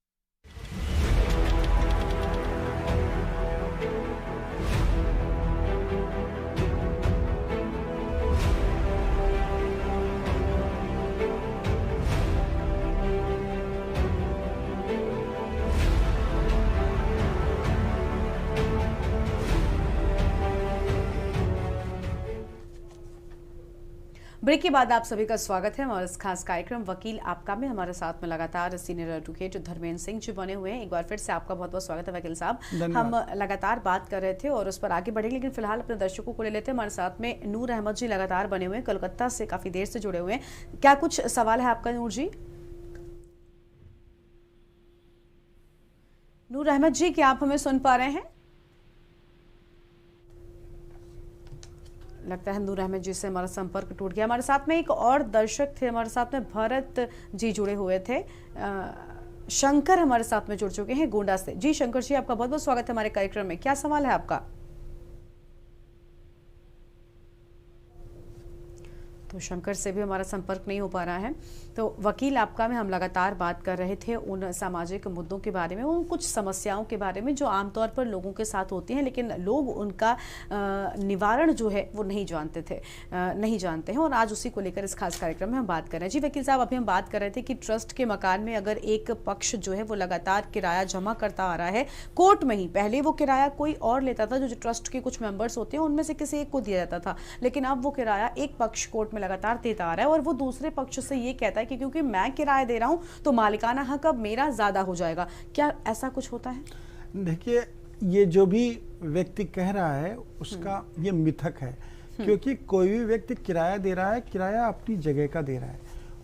ब्रेक के बाद आप सभी का स्वागत है हमारे इस खास कार्यक्रम वकील आपका में। हमारे साथ में लगातार सीनियर एडवोकेट धर्मेंद्र सिंह जी बने हुए हैं। एक बार फिर से आपका बहुत बहुत स्वागत है वकील साहब। हम लगातार बात कर रहे थे और उस पर आगे बढ़ेंगे, लेकिन फिलहाल अपने दर्शकों को ले लेते हैं। हमारे साथ में नूर अहमद जी लगातार बने हुए हैं, कोलकाता से काफी देर से जुड़े हुए हैं। क्या कुछ सवाल है आपका नूर जी? नूर अहमद जी, क्या आप हमें सुन पा रहे हैं? लगता है नूर अहमद जी से हमारा संपर्क टूट गया। हमारे साथ में एक और दर्शक थे, हमारे साथ में भरत जी जुड़े हुए थे। शंकर हमारे साथ में जुड़ चुके हैं गोंडा से। जी शंकर जी, आपका बहुत बहुत स्वागत है हमारे कार्यक्रम में। क्या सवाल है आपका? तो शंकर से भी हमारा संपर्क नहीं हो पा रहा है। तो वकील आपका में हम लगातार बात कर रहे थे उन सामाजिक मुद्दों के बारे में, उन कुछ समस्याओं के बारे में जो आमतौर पर लोगों के साथ होती हैं, लेकिन लोग उनका निवारण जो है वो नहीं जानते हैं। और आज उसी को लेकर इस खास कार्यक्रम में हम बात कर रहे हैं। जी वकील साहब, अभी हम बात कर रहे थे कि ट्रस्ट के मकान में अगर एक पक्ष जो है वो लगातार किराया जमा करता आ रहा है कोर्ट में ही, पहले वो किराया कोई और लेता था, जो ट्रस्ट के कुछ मेंबर्स होते हैं उनमें से किसी एक को दिया जाता था, लेकिन अब वो किराया एक पक्ष कोर्ट में लगातार देता आ रहा है और वो दूसरे पक्ष से ये कहता है कि क्योंकि मैं किराया दे रहा हूं तो मालिकाना हक अब मेरा ज्यादा हो जाएगा। क्या ऐसा कुछ होता है? देखिए, ये जो भी व्यक्ति कह रहा है उसका ये मिथक है, क्योंकि कोई भी व्यक्ति किराया दे रहा है, किराया अपनी जगह का दे रहा है।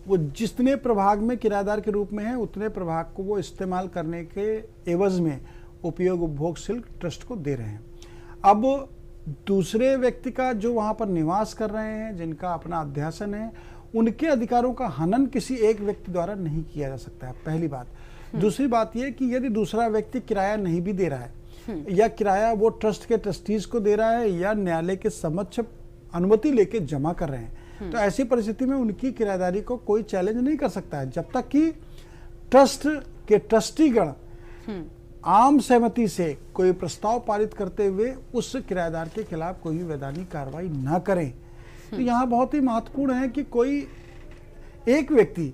वो जितने प्रभाग में किराएदार के रूप में है उतने प्रभाग को वो इस्तेमाल करने के एवज में उपयोग उपभोग शुल्क ट्रस्ट को दे रहे हैं। अब दूसरे व्यक्ति का जो वहाँ पर निवास कर रहे हैं, जिनका अपना अध्यासन है, उनके अधिकारों का हनन किसी एक व्यक्ति द्वारा नहीं किया जा सकता है, पहली बात। दूसरी बात यह कि यदि दूसरा व्यक्ति किराया नहीं भी दे रहा है या किराया वो ट्रस्ट के ट्रस्टीज को दे रहा है या न्यायालय के समक्ष अनुमति लेके जमा कर रहे हैं, तो ऐसी परिस्थिति में उनकी किराएदारी को कोई चैलेंज नहीं कर सकता है, जब तक कि ट्रस्ट के ट्रस्टीगण आम सहमति से कोई प्रस्ताव पारित करते हुए उस किराएदार के खिलाफ कोई भी वैधानिक कार्रवाई ना करें। तो यहाँ बहुत ही महत्वपूर्ण है कि कोई एक व्यक्ति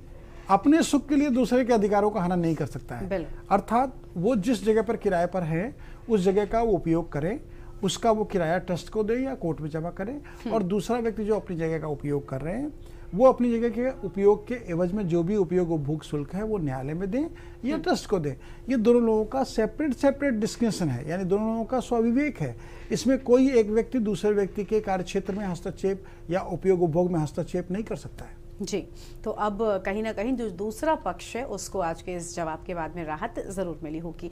अपने सुख के लिए दूसरे के अधिकारों का हनन नहीं कर सकता है। अर्थात वो जिस जगह पर किराए पर है उस जगह का वो उपयोग करें, उसका वो किराया ट्रस्ट को दें या कोर्ट में जमा करें, और दूसरा व्यक्ति जो अपनी जगह का उपयोग कर रहे हैं वो अपनी जगह के उपयोग के एवज में जो भी उपयोग उपभोग शुल्क है वो न्यायालय में दें या ट्रस्ट को दें। ये दोनों लोगों का सेपरेट डिस्कशन है, यानी दोनों लोगों का स्वविवेक है। इसमें कोई एक व्यक्ति दूसरे व्यक्ति के कार्यक्षेत्र में हस्तक्षेप या उपयोग उपभोग में हस्तक्षेप नहीं कर सकता है। जी, तो अब कहीं ना कहीं जो दूसरा पक्ष है उसको आज के इस जवाब के बाद में राहत ज़रूर मिली होगी।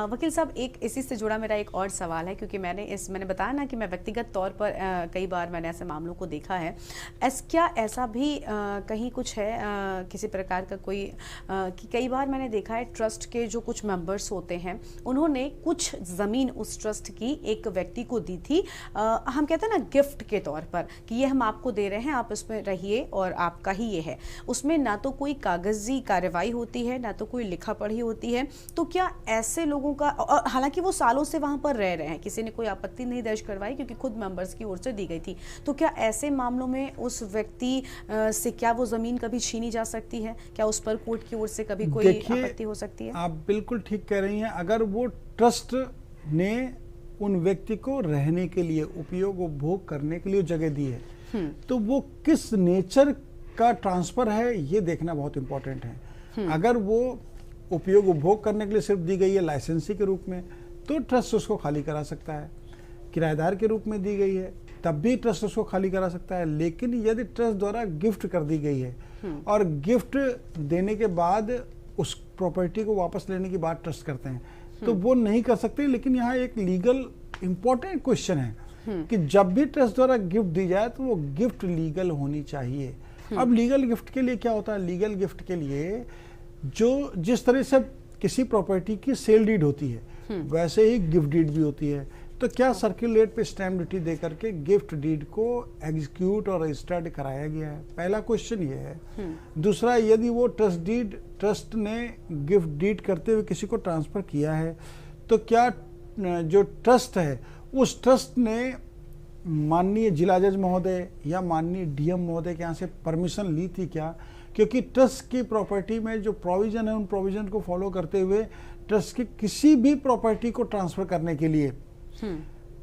वकील साहब, एक इसी से जुड़ा मेरा एक और सवाल है, क्योंकि मैंने बताया ना कि मैं व्यक्तिगत तौर पर कई बार मैंने ऐसे मामलों को देखा है। क्या ऐसा भी कहीं कुछ है किसी प्रकार का कोई कि कई बार मैंने देखा है ट्रस्ट के जो कुछ मेंबर्स होते हैं उन्होंने कुछ ज़मीन उस ट्रस्ट की एक व्यक्ति को दी थी, हम कहते हैं ना गिफ्ट के तौर पर, कि ये हम आपको दे रहे हैं, आप इसमें रहिए और आपका ही ये है, उसमें ना तो कोई कागजी कार्रवाई होती है, ना तो कोई लिखा पढ़ी होती है, तो क्या ऐसे लोगों का, और हालांकि वो सालों से वहां पर रह रहे हैं, किसी ने कोई आपत्ति नहीं दर्ज करवाई क्योंकि खुद मेंबर्स की ओर से दी गई थी, तो क्या ऐसे मामलों में उस व्यक्ति से क्या वो जमीन कभी छीनी जा सकती है? क्या उस पर कोर्ट की ओर से कभी कोई आपत्ति हो सकती है? आप बिल्कुल ठीक कह रही हैं। अगर वो ट्रस्ट ने उन व्यक्ति को रहने के लिए, उपयोग उपभोग करने के लिए जगह दी है, तो वो किस नेचर का ट्रांसफर है ये देखना बहुत इंपॉर्टेंट है। अगर वो उपयोग उपभोग करने के लिए सिर्फ दी गई है लाइसेंसी के रूप में, तो ट्रस्ट उसको खाली करा सकता है। किराएदार के रूप में दी गई है तब भी ट्रस्ट उसको खाली करा सकता है। लेकिन यदि ट्रस्ट द्वारा गिफ्ट कर दी गई है और गिफ्ट देने के बाद उस प्रॉपर्टी को वापस लेने की बात ट्रस्ट करते हैं, तो वो नहीं कर सकते। लेकिन यहाँ एक लीगल इंपॉर्टेंट क्वेश्चन है कि जब भी ट्रस्ट द्वारा गिफ्ट दी जाए तो वो गिफ्ट लीगल होनी चाहिए। अब लीगल गिफ्ट के लिए क्या होता है? लीगल गिफ्ट के लिए जो जिस तरह से किसी प्रॉपर्टी की सेल डीड होती है वैसे ही गिफ्ट डीड भी होती है। तो क्या सर्कुलेट पे स्टैम्प ड्यूटी दे करके गिफ्ट डीड को एग्जीक्यूट और रजिस्टर्ड कराया गया है? पहला क्वेश्चन ये है। दूसरा, यदि वो ट्रस्ट ने गिफ्ट डीड करते हुए किसी को ट्रांसफर किया है, तो क्या जो ट्रस्ट है उस ट्रस्ट ने माननीय जिला जज महोदय या माननीय डीएम महोदय के यहाँ से परमिशन ली थी क्या? क्योंकि ट्रस्ट की प्रॉपर्टी में जो प्रोविजन है उन प्रोविजन को फॉलो करते हुए ट्रस्ट की किसी भी प्रॉपर्टी को ट्रांसफर करने के लिए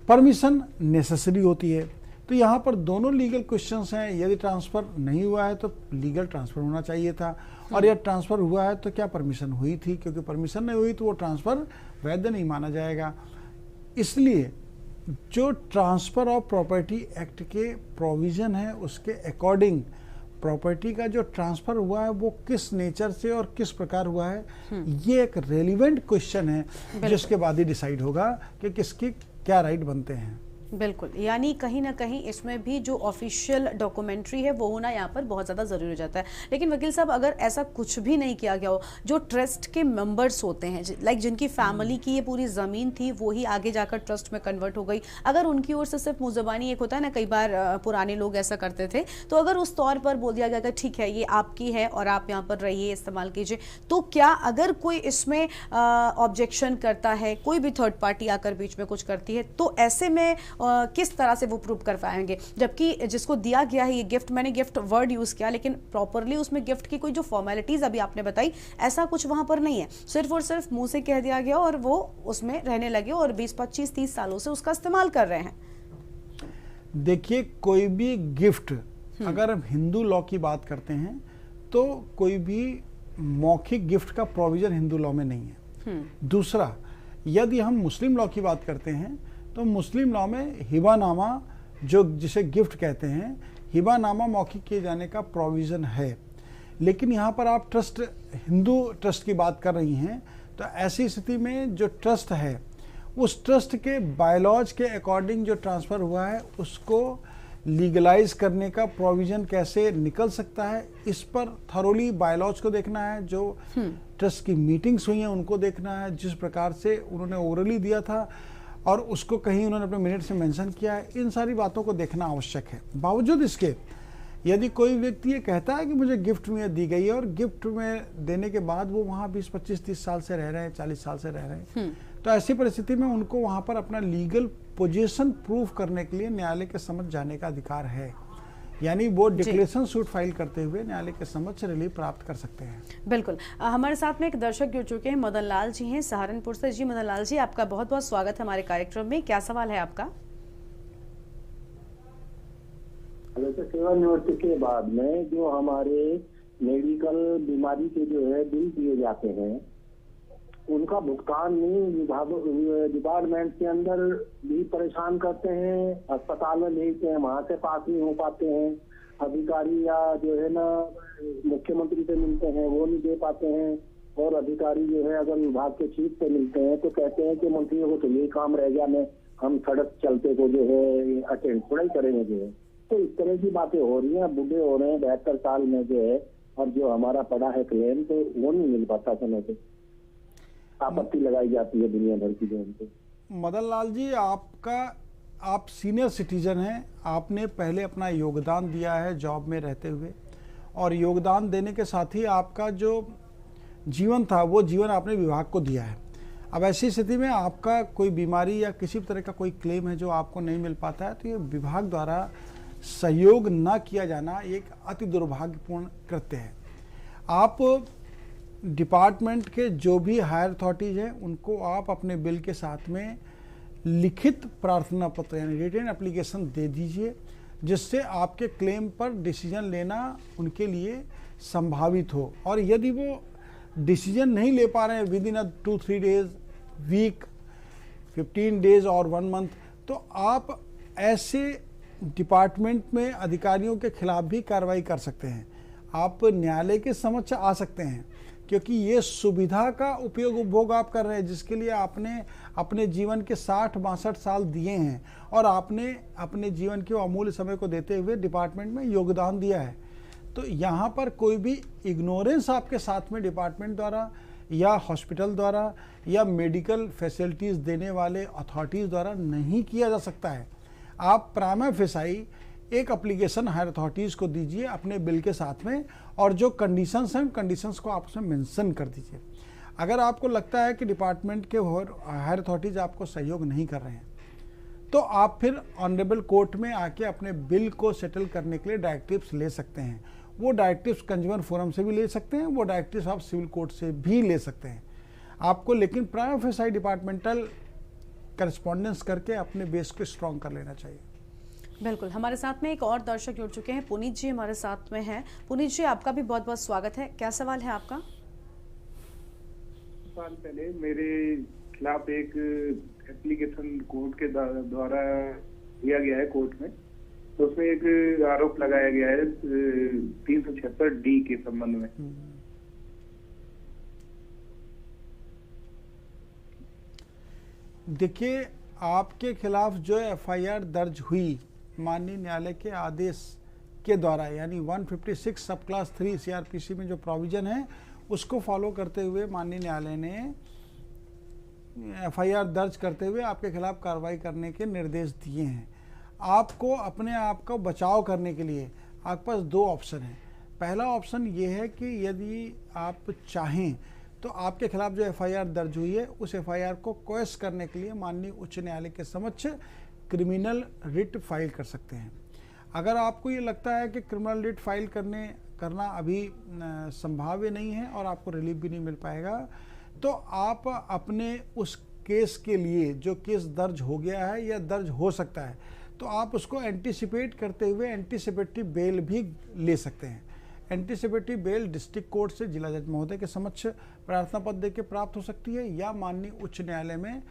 परमिशन नेसेसरी होती है। तो यहाँ पर दोनों लीगल क्वेश्चंस हैं। यदि ट्रांसफर नहीं हुआ है तो लीगल ट्रांसफर होना चाहिए था, और यदि ट्रांसफर हुआ है तो क्या परमिशन हुई थी? क्योंकि परमिशन नहीं हुई तो वो ट्रांसफर वैध नहीं माना जाएगा। इसलिए जो ट्रांसफर ऑफ प्रॉपर्टी एक्ट के प्रोविजन है उसके अकॉर्डिंग प्रॉपर्टी का जो ट्रांसफर हुआ है वो किस नेचर से और किस प्रकार हुआ है, ये एक रेलिवेंट क्वेश्चन है जिसके बाद ही डिसाइड होगा कि किसकी क्या राइट बनते हैं। बिल्कुल, यानी कहीं ना कहीं इसमें भी जो ऑफिशियल डॉक्यूमेंट्री है वो होना यहाँ पर बहुत ज़्यादा ज़रूरी हो जाता है। लेकिन वकील साहब, अगर ऐसा कुछ भी नहीं किया गया हो, जो ट्रस्ट के मेंबर्स होते हैं, लाइक जिनकी फैमिली की ये पूरी ज़मीन थी वो ही आगे जाकर ट्रस्ट में कन्वर्ट हो गई, अगर उनकी ओर से सिर्फ मुज़बानी, एक होता है ना कई बार पुराने लोग ऐसा करते थे, तो अगर उस तौर पर बोल दिया गया कि ठीक है ये आपकी है और आप यहाँ पर रहिए, इस्तेमाल कीजिए, तो क्या अगर कोई इसमें ऑब्जेक्शन करता है, कोई भी थर्ड पार्टी आकर बीच में कुछ करती है, तो ऐसे में किस तरह से वो प्रूव कर पाएंगे? जबकि जिसको दिया गया है ये गिफ्ट, मैंने गिफ्ट वर्ड यूज किया, लेकिन प्रॉपरली उसमें गिफ्ट की कोई जो फॉर्मेलिटीज अभी आपने बताई, ऐसा कुछ वहां पर नहीं है। सिर्फ और सिर्फ मुंह से कह दिया गया और वो उसमें रहने लगे और 20, 25, 30 सालों से उसका इस्तेमाल कर रहे हैं। देखिए, कोई भी गिफ्ट, अगर हम हिंदू लॉ की बात करते हैं तो कोई भी मौखिक गिफ्ट का प्रोविजन हिंदू लॉ में नहीं है। दूसरा, यदि हम मुस्लिम लॉ की बात करते हैं तो मुस्लिम लॉ में हिबानामा, जो जिसे गिफ्ट कहते हैं, हिबानामा मौखिक किए जाने का प्रोविज़न है। लेकिन यहाँ पर आप ट्रस्ट, हिंदू ट्रस्ट की बात कर रही हैं, तो ऐसी स्थिति में जो ट्रस्ट है उस ट्रस्ट के बायलॉज के अकॉर्डिंग जो ट्रांसफ़र हुआ है उसको लीगलाइज करने का प्रोविज़न कैसे निकल सकता है, इस पर थरोली बायलॉज को देखना है, जो ट्रस्ट की मीटिंग्स हुई हैं उनको देखना है, जिस प्रकार से उन्होंने ओरली दिया था और उसको कहीं उन्होंने अपने मिनट से मेंशन किया है, इन सारी बातों को देखना आवश्यक है। बावजूद इसके, यदि कोई व्यक्ति ये कहता है कि मुझे गिफ्ट में दी गई है और गिफ्ट में देने के बाद वो वहाँ 20, 25, 30 साल से रह रहे हैं, 40 साल से रह रहे हैं, तो ऐसी परिस्थिति में उनको वहाँ पर अपना लीगल पोजीशन प्रूफ करने के लिए न्यायालय के समक्ष जाने का अधिकार है। यानी वो डिक्लेरेशन सूट फाइल करते हुए न्यायालय के समक्ष रिलीफ प्राप्त कर सकते हैं। बिल्कुल। हमारे साथ में एक दर्शक जुड़ चुके हैं, मदन लाल जी हैं सहारनपुर से। जी मदन लाल जी, आपका बहुत बहुत स्वागत है हमारे कार्यक्रम में। क्या सवाल है आपका? सेवानिवृत्ति के बाद में जो हमारे मेडिकल बीमारी के जो है बिल दिए जाते हैं, उनका भुगतान नहीं डिपार्टमेंट के अंदर भी परेशान करते हैं, अस्पताल में भेजते हैं, वहां से पास नहीं हो पाते हैं, अधिकारी या जो है ना मुख्यमंत्री से मिलते हैं वो नहीं दे पाते हैं, और अधिकारी जो है अगर विभाग के चीफ से मिलते हैं तो कहते हैं कि मंत्रियों को तो यही काम रह गया, मैं हम सड़क चलते को जो है अटेंड थोड़ा ही करेंगे जो है। तो इस तरह की बातें हो रही हैं, बूढ़े हो रहे हैं 72 साल में जो है, और जो हमारा पड़ा है क्लेम तो वो नहीं मिल पाता समय से, आपत्ति लगाई जाती है दुनिया भर की जो उनको। मदन लाल जी, आप सीनियर सिटीजन हैं, आपने पहले अपना योगदान दिया है जॉब में रहते हुए, और योगदान देने के साथ ही आपका जो जीवन था वो जीवन आपने विभाग को दिया है। अब ऐसी स्थिति में आपका कोई बीमारी या किसी भी तरह का कोई क्लेम है जो आपको नहीं मिल पाता है, तो ये विभाग द्वारा सहयोग न किया जाना एक अति दुर्भाग्यपूर्ण कृत्य है। आप डिपार्टमेंट के जो भी हायर अथॉरिटीज हैं उनको आप अपने बिल के साथ में लिखित प्रार्थना पत्र यानी रिटन एप्लीकेशन दे दीजिए, जिससे आपके क्लेम पर डिसीजन लेना उनके लिए संभावित हो। और यदि वो डिसीजन नहीं ले पा रहे हैं within 2-3 days, week, 15 days और 1 मंथ, तो आप ऐसे डिपार्टमेंट में अधिकारियों के खिलाफ भी कार्रवाई कर सकते हैं। आप न्यायालय के समक्ष आ सकते हैं, क्योंकि ये सुविधा का उपभोग आप कर रहे हैं जिसके लिए आपने अपने जीवन के 60-62 साल दिए हैं और आपने अपने जीवन के अमूल्य समय को देते हुए डिपार्टमेंट में योगदान दिया है। तो यहाँ पर कोई भी इग्नोरेंस आपके साथ में डिपार्टमेंट द्वारा या हॉस्पिटल द्वारा या मेडिकल फैसिलिटीज़ देने वाले अथॉरिटीज़ द्वारा नहीं किया जा सकता है। आप प्राइमा फेसाई एक एप्लीकेशन हायर अथॉरिटीज़ को दीजिए अपने बिल के साथ में, और जो कंडीशंस हैं कंडीशंस को आप उसमें मेंशन कर दीजिए। अगर आपको लगता है कि डिपार्टमेंट के हायर अथॉरिटीज़ आपको सहयोग नहीं कर रहे हैं, तो आप फिर ऑनरेबल कोर्ट में आके अपने बिल को सेटल करने के लिए डायरेक्टिव्स ले सकते हैं। वो डायरेक्टिव्स कंज्यूमर फोरम से भी ले सकते हैं, वो डायरेक्टिव्स आप सिविल कोर्ट से भी ले सकते हैं। आपको लेकिन प्राइमा फेसाई डिपार्टमेंटल करस्पॉन्डेंस करके अपने बेस को स्ट्रॉन्ग कर लेना चाहिए। बिल्कुल, हमारे साथ में एक और दर्शक जुड़ चुके हैं, पुनीत जी हमारे साथ में हैं। पुनीत जी, आपका भी बहुत बहुत स्वागत है। क्या सवाल है आपका? साल पहले मेरे खिलाफ एक एप्लीकेशन कोर्ट के द्वारा दिया गया है कोर्ट में, तो उसमें एक आरोप लगाया गया है 376D के संबंध में। देखिए, आपके खिलाफ जो FIR दर्ज हुई माननीय न्यायालय के आदेश के द्वारा, यानी 156 सब क्लास 3 CRPC में जो प्रोविजन है उसको फॉलो करते हुए माननीय न्यायालय ने FIR दर्ज करते हुए आपके खिलाफ कार्रवाई करने के निर्देश दिए हैं। आपको अपने आप को बचाव करने के लिए आपके पास 2 ऑप्शन हैं। पहला ऑप्शन ये है कि यदि आप चाहें तो आपके खिलाफ जो FIR दर्ज हुई है उस FIR को क्वेश करने के लिए माननीय उच्च न्यायालय के समक्ष क्रिमिनल रिट फाइल कर सकते हैं। अगर आपको ये लगता है कि क्रिमिनल रिट फाइल करना अभी संभाव्य नहीं है और आपको रिलीफ भी नहीं मिल पाएगा, तो आप अपने उस केस के लिए जो केस दर्ज हो गया है या दर्ज हो सकता है, तो आप उसको एंटीसिपेट करते हुए एंटीसिपेटरी बेल भी ले सकते हैं। एंटीसिपेटरी बेल डिस्ट्रिक्ट कोर्ट से जिला जज महोदय के समक्ष प्रार्थना पत्र देकर प्राप्त हो सकती है या माननीय उच्च न्यायालय में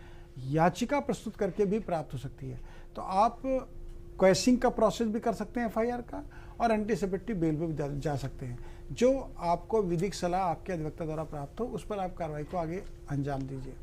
याचिका प्रस्तुत करके भी प्राप्त हो सकती है। तो आप क्वेशिंग का प्रोसेस भी कर सकते हैं FIR का, और एंटीसिपेटरी बेल भी जा सकते हैं। जो आपको विधिक सलाह आपके अधिवक्ता द्वारा प्राप्त हो उस पर आप कार्रवाई को आगे अंजाम दीजिए।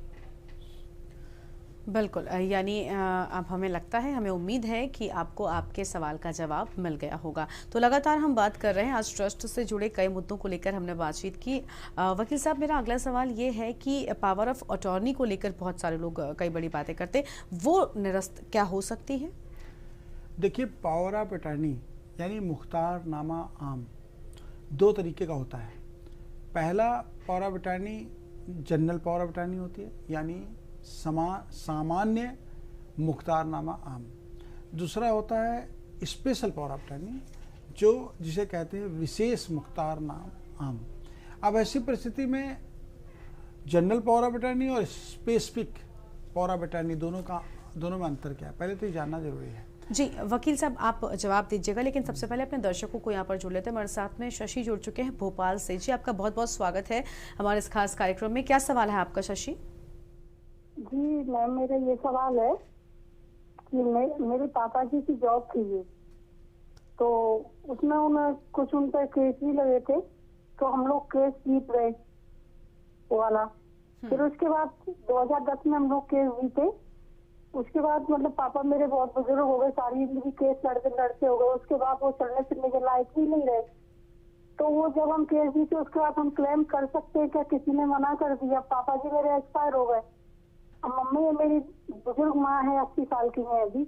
बिल्कुल, यानी अब हमें लगता है, हमें उम्मीद है कि आपको आपके सवाल का जवाब मिल गया होगा। तो लगातार हम बात कर रहे हैं, आज ट्रस्ट से जुड़े कई मुद्दों को लेकर हमने बातचीत की। वकील साहब, मेरा अगला सवाल ये है कि पावर ऑफ अटॉर्नी को लेकर बहुत सारे लोग कई बड़ी बातें करते, वो निरस्त क्या हो सकती है? देखिए, पावर ऑफ अटॉर्नी यानी मुख्तारनामा आम 2 तरीके का होता है। पहला power of attorney general power of attorney होती है, यानी सामान्य मुख्तारनामा आम। दूसरा होता है स्पेशल पावर ऑफ अटॉर्नी, जिसे कहते हैं विशेष मुख्तारनामा आम। अब ऐसी परिस्थिति में जनरल पावर ऑफ अटॉर्नी और स्पेसिफिक पावर ऑफ अटॉर्नी दोनों में अंतर क्या है, पहले तो ये जानना जरूरी है। जी वकील साहब, आप जवाब दीजिएगा, लेकिन सबसे पहले अपने दर्शकों को यहाँ पर जुड़ लेते हैं। हमारे साथ में शशि जुड़ चुके हैं भोपाल से। जी, आपका बहुत बहुत स्वागत है हमारे इस खास कार्यक्रम में। क्या सवाल है आपका शशि? जी मैम, मेरा ये सवाल है कि मेरे पापा जी की जॉब थी ये, तो उसमें उन्हें कुछ उन पर केस भी लगे थे, तो हम लोग केस जीत गए वो वाला। फिर उसके बाद 2010 में हम लोग केस जीते। उसके बाद मतलब पापा मेरे बहुत बुजुर्ग हो गए, सारी जिंदगी केस लड़ते हो गए। उसके बाद वो चलने फिरने के लायक ही नहीं रहे। तो वो जब हम केस जीते उसके बाद हम क्लेम कर सकते हैं क्या? किसी ने मना कर दिया। पापा जी मेरे एक्सपायर हो गए। मम्मी मेरी बुजुर्ग माँ है, 80 साल की है अभी,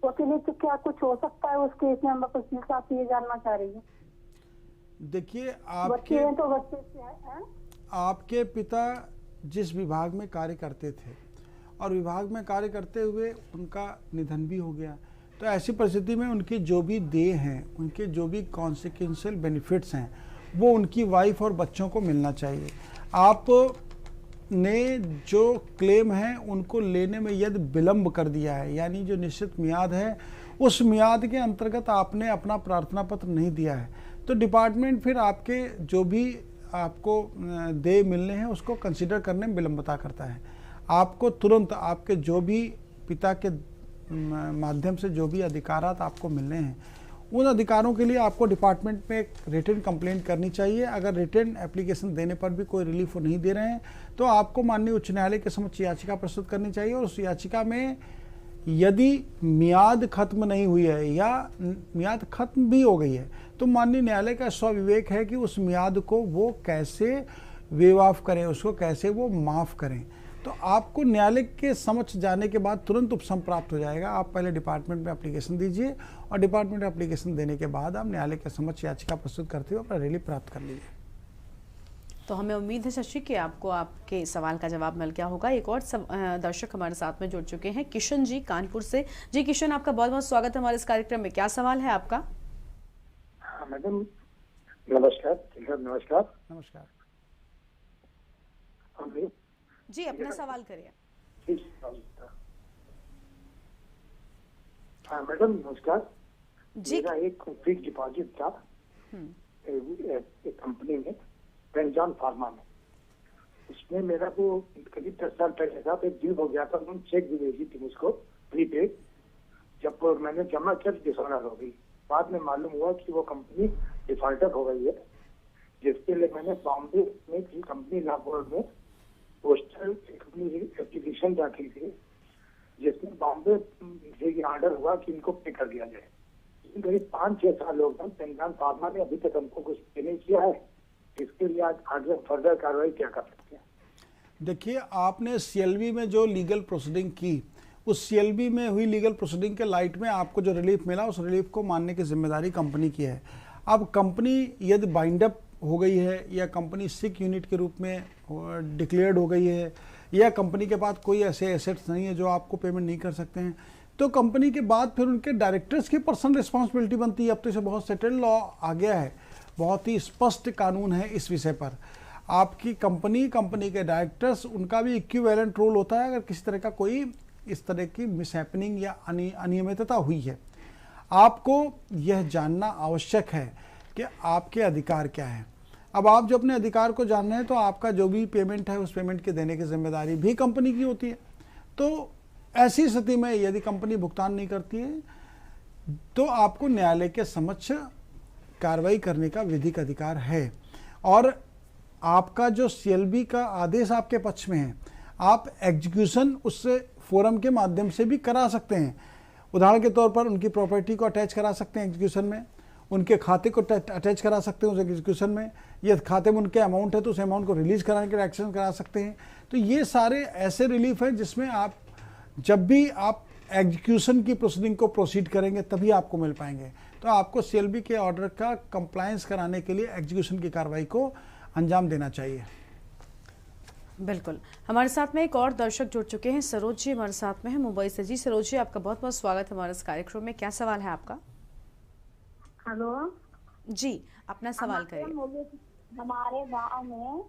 तो अकेले तो क्या कुछ हो सकता है उस केस में? हम वकील साहब ये जानना चाह रही है। देखिए बच्चे हैं तो बच्चे से हैं। आपके पिता जिस विभाग में कार्य करते थे और विभाग में कार्य करते हुए उनका निधन भी हो गया, तो ऐसी परिस्थिति में उनके जो भी देय हैं, उनके जो भी कॉन्सिक्वेंशियल बेनिफिट्स हैं, वो उनकी वाइफ और बच्चों को मिलना चाहिए। आप ने जो क्लेम है उनको लेने में यदि विलंब कर दिया है, यानी जो निश्चित मियाद है उस मियाद के अंतर्गत आपने अपना प्रार्थना पत्र नहीं दिया है, तो डिपार्टमेंट फिर आपके जो भी आपको देय मिलने हैं उसको कंसिडर करने में विलंबता करता है। आपको तुरंत आपके जो भी पिता के माध्यम से जो भी अधिकारात आपको मिलने हैं, उन अधिकारों के लिए आपको डिपार्टमेंट में एक रिटन कंप्लेंट करनी चाहिए। अगर रिटन एप्लीकेशन देने पर भी कोई रिलीफ नहीं दे रहे हैं तो आपको माननीय उच्च न्यायालय के समक्ष याचिका प्रस्तुत करनी चाहिए, और उस याचिका में यदि मियाद खत्म नहीं हुई है या मियाद खत्म भी हो गई है तो माननीय न्यायालय का स्वविवेक है कि उस मियाद को वो कैसे वेव ऑफ करें, उसको कैसे वो माफ़ करें। तो आपको न्यायालय के समक्ष जाने के बाद तुरंत उपशम प्राप्त हो जाएगा। आप पहले डिपार्टमेंट में एप्लीकेशन दीजिए और डिपार्टमेंट एप्लीकेशन देने के बाद आप न्यायालय के समक्ष याचिका प्रस्तुत करते हुए अपना रिलीफ प्राप्त कर लीजिए। तो हमें उम्मीद है शशि कि आपको आपके सवाल का जवाब मिल गया होगा। एक और दर्शक हमारे साथ में जुड़ चुके हैं, किशन जी कानपुर से। जी किशन, आपका बहुत बहुत स्वागत है हमारे इस कार्यक्रम में। क्या सवाल है आपका? हाँ मैडम, नमस्कार। नमस्कार। नमस्कार जी, अपना सवाल करिए। हाँ मैडम नमस्कार जी। मेरा एक फिक्स डिपॉजिट था एक कंपनी में, पेंजान फार्मा में। उसमें मेरा वो करीब 10 साल पहले था, एक ड्यू हो गया था, उन्होंने चेक भी भेजी थी मुझको प्रीपेड। जब मैंने जमा किया डिसऑनर हो गई। बाद में मालूम हुआ कि वो कंपनी डिफॉल्टर हो गई है, जिसके लिए मैंने बॉम्बे में की कंपनी लाहौर में पोस्टल एप्लीकेशन दाखिल की, जिसमें बॉम्बे से ये ऑर्डर हुआ कि इनको पे कर दिया जाए। लेकिन करीब 5-6 साल हो गए, पेंजान फार्मा ने अभी तक हमको कुछ पे नहीं किया है। इसके लिए आज आगे फर्दर कार्रवाई क्या कर सकते हैं? देखिए, आपने सीएलबी में जो लीगल प्रोसीडिंग की, उस सीएलबी में हुई लीगल प्रोसीडिंग के लाइट में आपको जो रिलीफ मिला, उस रिलीफ को मानने की जिम्मेदारी कंपनी की है। अब कंपनी यदि बाइंड अप हो गई है या कंपनी सिक यूनिट के रूप में डिक्लेयर्ड हो गई है या कंपनी के पास कोई ऐसे एसेट्स नहीं है जो आपको पेमेंट नहीं कर सकते हैं, तो कंपनी के बाद फिर उनके डायरेक्टर्स की पर्सनल रिस्पॉन्सिबिलिटी बनती है। अब तो इसे बहुत सेटल्ड लॉ आ गया है, बहुत ही स्पष्ट कानून है इस विषय पर। आपकी कंपनी के डायरेक्टर्स, उनका भी इक्विवेलेंट रोल होता है अगर किसी तरह का कोई इस तरह की मिसहैपनिंग या अनियमितता हुई है। आपको यह जानना आवश्यक है कि आपके अधिकार क्या है। अब आप जो अपने अधिकार को जान रहे हैं, तो आपका जो भी पेमेंट है उस पेमेंट के देने की जिम्मेदारी भी कंपनी की होती है। तो ऐसी स्थिति में यदि कंपनी भुगतान नहीं करती है तो आपको न्यायालय के समक्ष कार्रवाई करने का विधिक अधिकार है, और आपका जो सीएलबी का आदेश आपके पक्ष में है, आप एग्जीक्यूशन उस फोरम के माध्यम से भी करा सकते हैं। उदाहरण के तौर पर उनकी प्रॉपर्टी को अटैच करा सकते हैं एग्जीक्यूशन में, उनके खाते को अटैच करा सकते हैं उस एग्जीक्यूशन में, या खाते में उनके अमाउंट है तो उस अमाउंट को रिलीज कराने के लिए एक्शन करा सकते हैं। तो ये सारे ऐसे रिलीफ हैं जिसमें आप जब भी आप एग्जीक्यूशन की प्रोसीडिंग को प्रोसीड करेंगे तभी आपको मिल पाएंगे। तो आपको सीएलबी के ऑर्डर का कंप्लायंस कराने के लिए एग्जीक्यूशन की कार्रवाई को अंजाम देना चाहिए। बिल्कुल। हमारे साथ में एक और दर्शक जुड़ चुके हैं, सरोज जी हमारे साथ में है मुंबई से। जी सरोज जी, आपका बहुत बहुत स्वागत है हमारे इस कार्यक्रम में। क्या सवाल है आपका? हेलो जी, अपना सवाल करिए। हमारे गांव में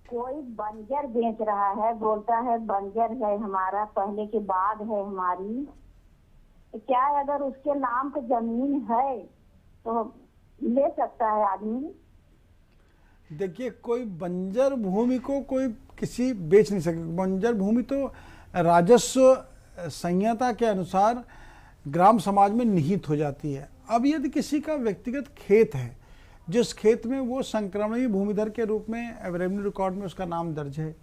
कोई बंजर बेच रहा है, बोलता है बंजर है हमारा, पहले के बाद है हमारी। क्या अगर उसके नाम पे जमीन है तो ले सकता है आदमी? देखिए, कोई बंजर भूमि को कोई किसी बेच नहीं सकता। बंजर भूमि तो राजस्व संहिता के अनुसार ग्राम समाज में निहित हो जाती है। अब यदि किसी का व्यक्तिगत खेत है, जिस खेत में वो संक्रमणीय भूमिधर के रूप में रेवेन्यू रिकॉर्ड में उसका नाम दर्ज है,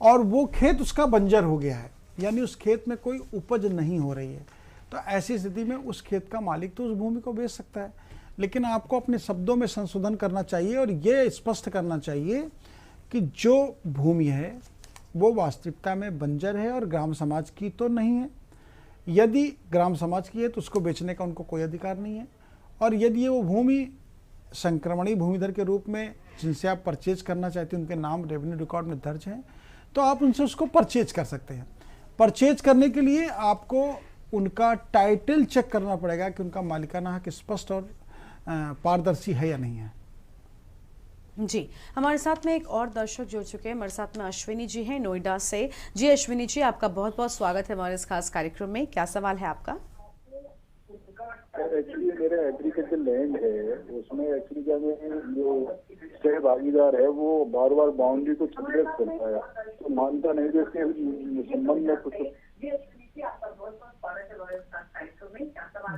और वो खेत उसका बंजर हो गया है, यानी उस खेत में कोई उपज नहीं हो रही है, तो ऐसी स्थिति में उस खेत का मालिक तो उस भूमि को बेच सकता है। लेकिन आपको अपने शब्दों में संशोधन करना चाहिए और ये स्पष्ट करना चाहिए कि जो भूमि है वो वास्तविकता में बंजर है और ग्राम समाज की तो नहीं है। यदि ग्राम समाज की है तो उसको बेचने का उनको कोई अधिकार नहीं है, और यदि वो भूमि संक्रमणी भूमिधर के रूप में जिनसे आप परचेज करना चाहते हैं, उनके नाम रेवेन्यू रिकॉर्ड में दर्ज हैं, तो आप उनसे उसको परचेज कर सकते हैं। परचेज करने के लिए आपको उनका टाइटल चेक करना पड़ेगा कि उनका मालिकाना हक स्पष्ट और पारदर्शी है या नहीं है। जी, हमारे साथ में एक और दर्शक जुड़ चुके हैं। हमारे साथ में अश्विनी जी हैं नोएडा से। जी अश्विनी जी, आपका बहुत बहुत स्वागत है हमारे इस खास कार्यक्रम में। क्या सवाल है आपका? एक्चुअली मेरा एग्रीकल्चर लैंड है, उसमें एक्चुअली क्या है, जो सहभागीदार है वो बार बार बाउंड्री को छत्तीस करता है, तो मानता नहीं, तो इसके संबंध में कुछ।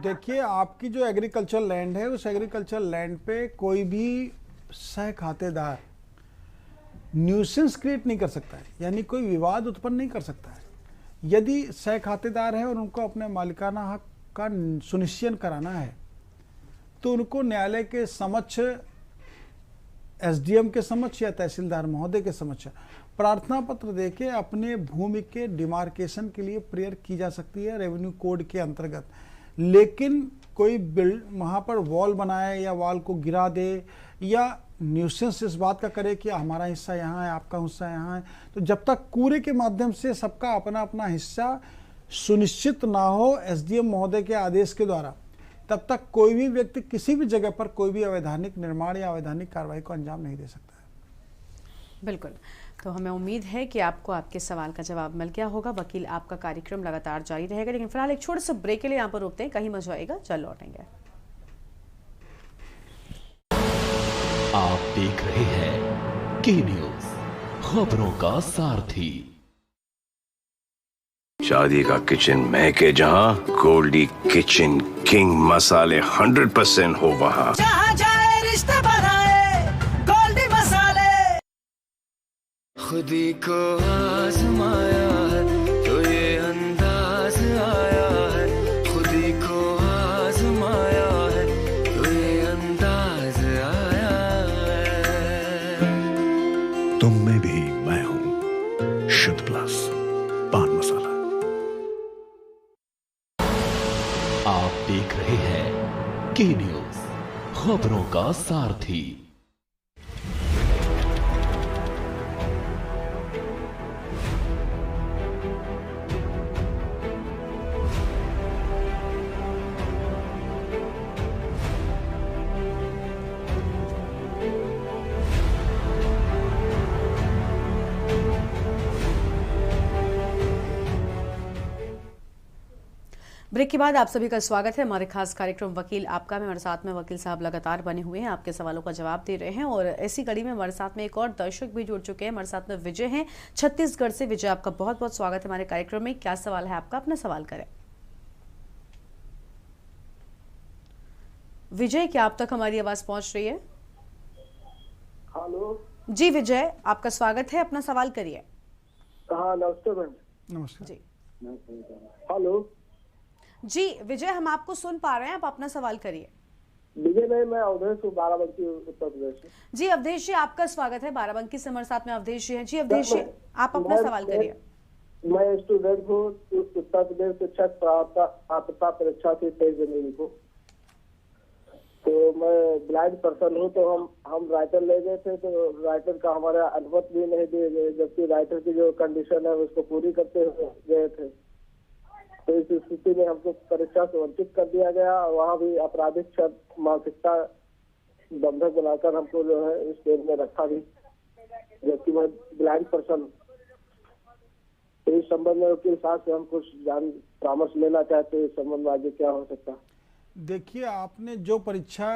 देखिए, आपकी जो एग्रीकल्चर लैंड है, उस एग्रीकल्चर लैंड पे कोई भी सह खातेदार न्यूसेंस क्रिएट नहीं कर सकता है, यानी कोई विवाद उत्पन्न नहीं कर सकता है। यदि सह खातेदार है और उनको अपने मालिकाना हक का सुनिश्चय कराना है, तो उनको न्यायालय के समक्ष, एसडीएम के समक्ष या तहसीलदार महोदय के समक्ष प्रार्थना पत्र देके अपने भूमि के डिमार्केशन के लिए प्रेयर की जा सकती है रेवेन्यू कोड के अंतर्गत। लेकिन कोई वहाँ पर वॉल बनाए या वॉल को गिरा दे या न्यूसेंस इस बात का करे कि हमारा हिस्सा यहाँ है, आपका हिस्सा यहाँ है, तो जब तक कूड़े के माध्यम से सबका अपना अपना हिस्सा सुनिश्चित ना हो एसडीएम महोदय के आदेश के द्वारा, तब तक कोई भी व्यक्ति किसी भी जगह पर कोई भी अवैधानिक निर्माण या अवैधानिक कार्रवाई को अंजाम नहीं दे सकता है। बिल्कुल, तो हमें उम्मीद है कि आपको आपके सवाल का जवाब मिल गया होगा। वकील आपका कार्यक्रम लगातार जारी रहेगा, लेकिन फिलहाल एक छोटे से ब्रेक के लिए यहाँ पर रुकते हैं, कहीं मत जाइएगा, चल लौटेंगे। आप देख रहे हैं के न्यूज, खबरों का सारथी। शादी का किचन महके जहां, गोल्डी किचन किंग मसाले 100% हो वहां। जहाँ जाए रिश्ते बनाए गोल्डी मसाले। खुदी को आजमाया है तो ये अंदाज आया है, खुदी को आजमाया है तो ये अंदाज आया है। तुम में भी मैं हूं, शुद्ध प्लस पान मसाला। आप देख रहे हैं के न्यूज, खबरों का सारथी। ब्रेक के बाद आप सभी का स्वागत है हमारे खास कार्यक्रम वकील आपका में। हमारे साथ में वकील साहब लगातार बने हुए हैं, आपके सवालों का जवाब दे रहे हैं। और ऐसी कड़ी में हमारे साथ में एक और दर्शक भी जुड़ चुके हैं। हमारे साथ में विजय हैं छत्तीसगढ़ से। विजय, आपका बहुत बहुत स्वागत है हमारे कार्यक्रम में। क्या सवाल है आपका? अपना सवाल करें। विजय, क्या आप तक हमारी आवाज पहुंच रही है? हेलो जी विजय, आपका स्वागत है, अपना सवाल करिए। हाँ नमस्ते मैम। नमस्कार जी। हेलो जी विजय, हम आपको सुन पा रहे हैं, आप अपना सवाल करिए। विजय नहीं, मैं अवधेश हूँ, बाराबंकी उत्तर प्रदेश से। जी अवधेश जी, आपका स्वागत है बाराबंकी से। हमारे साथ में अवधेश जी हैं। जी अवधेश जी, आप अपना सवाल करिए। मैं स्टूडेंट हूँ, उत्तर प्रदेश शिक्षक पात्रता परीक्षा थी 23 जनवरी को। तो मैं ब्लाइंड पर्सन हूँ, तो हम राइटर ले गए थे, तो राइटर का हमारा अनुमति भी नहीं दिए गए, जबकि राइटर की जो कंडीशन है उसको पूरी करते हुए गए थे। तो इस स्थिति में हमको परीक्षा से वंचित कर दिया गया। वहाँ भी आपराधिक मानसिकता बंधक बनाकर हमको जो है इस जेल में रखा भी, जबकि मैं ब्लाइंड पर्सन। तो इस संबंध में वकील साहब से हम कुछ परामर्श लेना चाहते हैं, इस संबंध में आगे क्या हो सकता है? देखिए, आपने जो परीक्षा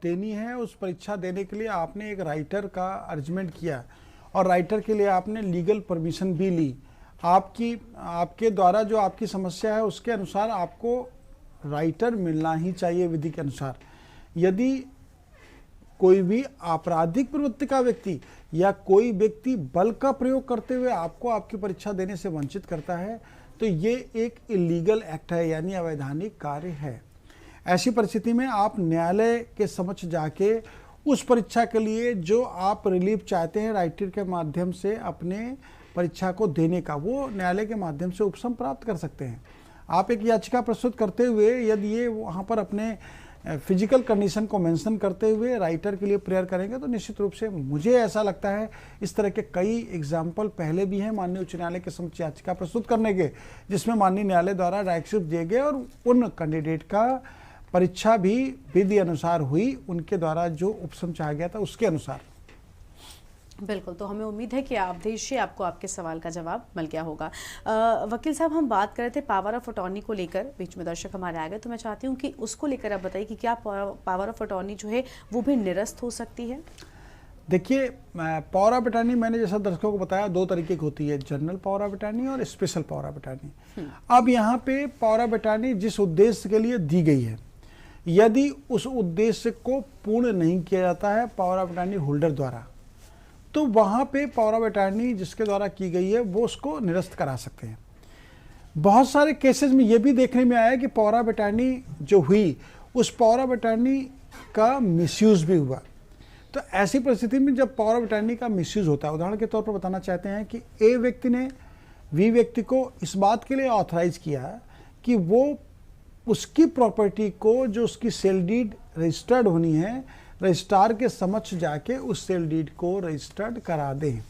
देनी है उस परीक्षा देने के लिए आपने एक राइटर का अर्जमेंट किया और राइटर के लिए आपने लीगल परमिशन भी ली। आपके द्वारा जो आपकी समस्या है उसके अनुसार आपको राइटर मिलना ही चाहिए विधि के अनुसार। यदि कोई भी आपराधिक प्रवृत्ति का व्यक्ति या कोई व्यक्ति बल का प्रयोग करते हुए आपको आपकी परीक्षा देने से वंचित करता है तो ये एक इलीगल एक्ट है, यानी अवैधानिक कार्य है। ऐसी परिस्थिति में आप न्यायालय के समक्ष जाके उस परीक्षा के लिए जो आप रिलीफ चाहते हैं राइटर के माध्यम से अपने परीक्षा को देने का, वो न्यायालय के माध्यम से उपशम प्राप्त कर सकते हैं। आप एक याचिका प्रस्तुत करते हुए यदि ये वहाँ पर अपने फिजिकल कंडीशन को मेंशन करते हुए राइटर के लिए प्रेयर करेंगे तो निश्चित रूप से मुझे ऐसा लगता है इस तरह के कई एग्जाम्पल पहले भी हैं माननीय उच्च न्यायालय के समक्ष याचिका प्रस्तुत करने के, जिसमें माननीय न्यायालय द्वारा डायरेक्टिव दिए गए और उन कैंडिडेट का परीक्षा भी विधि अनुसार हुई, उनके द्वारा जो उपशम चाहा गया था उसके अनुसार। बिल्कुल, तो हमें उम्मीद है कि आप दीजिए आपको आपके सवाल का जवाब मिल गया होगा। वकील साहब, हम बात कर रहे थे पावर ऑफ अटॉर्नी को लेकर, बीच में दर्शक हमारे आ गए, तो मैं चाहती हूँ कि उसको लेकर आप बताइए कि क्या पावर ऑफ अटॉर्नी जो है वो भी निरस्त हो सकती है? देखिए, पावर ऑफ अटॉर्नी मैंने जैसा दर्शकों को बताया 2 तरीके की होती है, जनरल पावर ऑफ अटॉर्नी और स्पेशल पावर ऑफ अटॉर्नी। अब यहाँ पे पावर ऑफ अटॉर्नी जिस उद्देश्य के लिए दी गई है, यदि उस उद्देश्य को पूर्ण नहीं किया जाता है पावर ऑफ अटॉर्नी होल्डर द्वारा, तो वहां पे पावर ऑफ अटॉर्नी जिसके द्वारा की गई है वो उसको निरस्त करा सकते हैं। बहुत सारे केसेस में ये भी देखने में आया कि पावर ऑफ अटॉर्नी जो हुई उस पावर ऑफ अटॉर्नी का मिसयूज भी हुआ। तो ऐसी परिस्थिति में जब पावर ऑफ अटॉर्नी का मिसयूज होता है, उदाहरण के तौर पर बताना चाहते हैं कि ए व्यक्ति ने बी व्यक्ति को इस बात के लिए ऑथराइज किया कि वो उसकी प्रॉपर्टी को, जो उसकी सेल डीड रजिस्टर्ड होनी है, रजिस्ट्रार के समक्ष जाके उस सेल डीड को रजिस्टर्ड करा दें,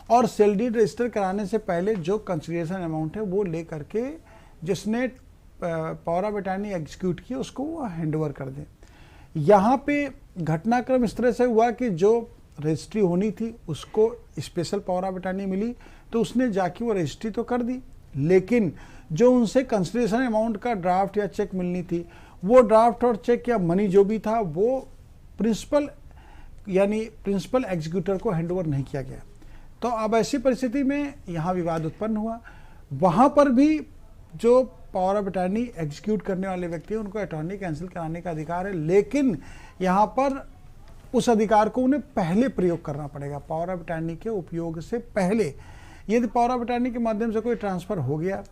और सेल डीड रजिस्टर कराने से पहले जो कंसिडरेशन अमाउंट है वो ले करके जिसने पावर ऑफ अटॉर्नी एग्जीक्यूट किया उसको वो हैंड ओवर कर दें। यहाँ पे घटनाक्रम इस तरह से हुआ कि जो रजिस्ट्री होनी थी उसको स्पेशल पावर ऑफ अटॉर्नी मिली, तो उसने जाके वो रजिस्ट्री तो कर दी, लेकिन जो उनसे कंसिडरेशन अमाउंट का ड्राफ्ट या चेक मिलनी थी, वो ड्राफ्ट और चेक या मनी जो भी था वो प्रिंसिपल यानी प्रिंसिपल एग्जीक्यूटर को हैंडओवर नहीं किया गया। तो अब ऐसी परिस्थिति में यहाँ विवाद उत्पन्न हुआ। वहाँ पर भी जो पावर ऑफ अटॉर्नी एग्जीक्यूट करने वाले व्यक्ति हैं उनको अटॉर्नी कैंसिल कराने का अधिकार है, लेकिन यहाँ पर उस अधिकार को उन्हें पहले प्रयोग करना पड़ेगा, पावर ऑफ अटॉर्नी के उपयोग से पहले। यदि पावर ऑफ अटॉर्नी के माध्यम से कोई ट्रांसफ़र हो गया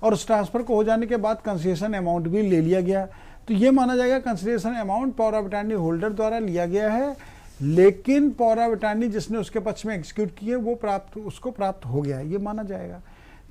और उस ट्रांसफ़र को हो जाने के बाद कंसिडरेशन अमाउंट भी ले लिया गया, तो ये माना जाएगा consideration amount power of attorney holder द्वारा लिया गया है, लेकिन पावर ऑफ अटॉर्नी जिसने उसके पक्ष में एग्जीक्यूट किए वो उसको प्राप्त हो गया है, ये माना जाएगा।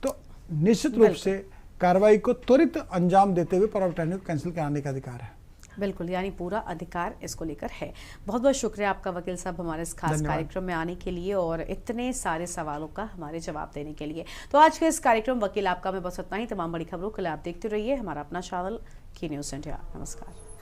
तो निश्चित रूप से कार्रवाई को त्वरित अंजाम देते हुए पावर ऑफ अटॉर्नी को कैंसिल कराने का अधिकार है। बिल्कुल, यानी पूरा अधिकार इसको लेकर है। बहुत बहुत शुक्रिया आपका वकील साहब हमारे इस खास कार्यक्रम में आने के लिए और इतने सारे सवालों का हमारे जवाब देने के लिए। तो आज के इस कार्यक्रम वकील आपका में बस इतना ही। तमाम बड़ी खबरों के लिए आप देखते रहिए हमारा अपना चैनल की न्यूज़ इंडिया। नमस्कार।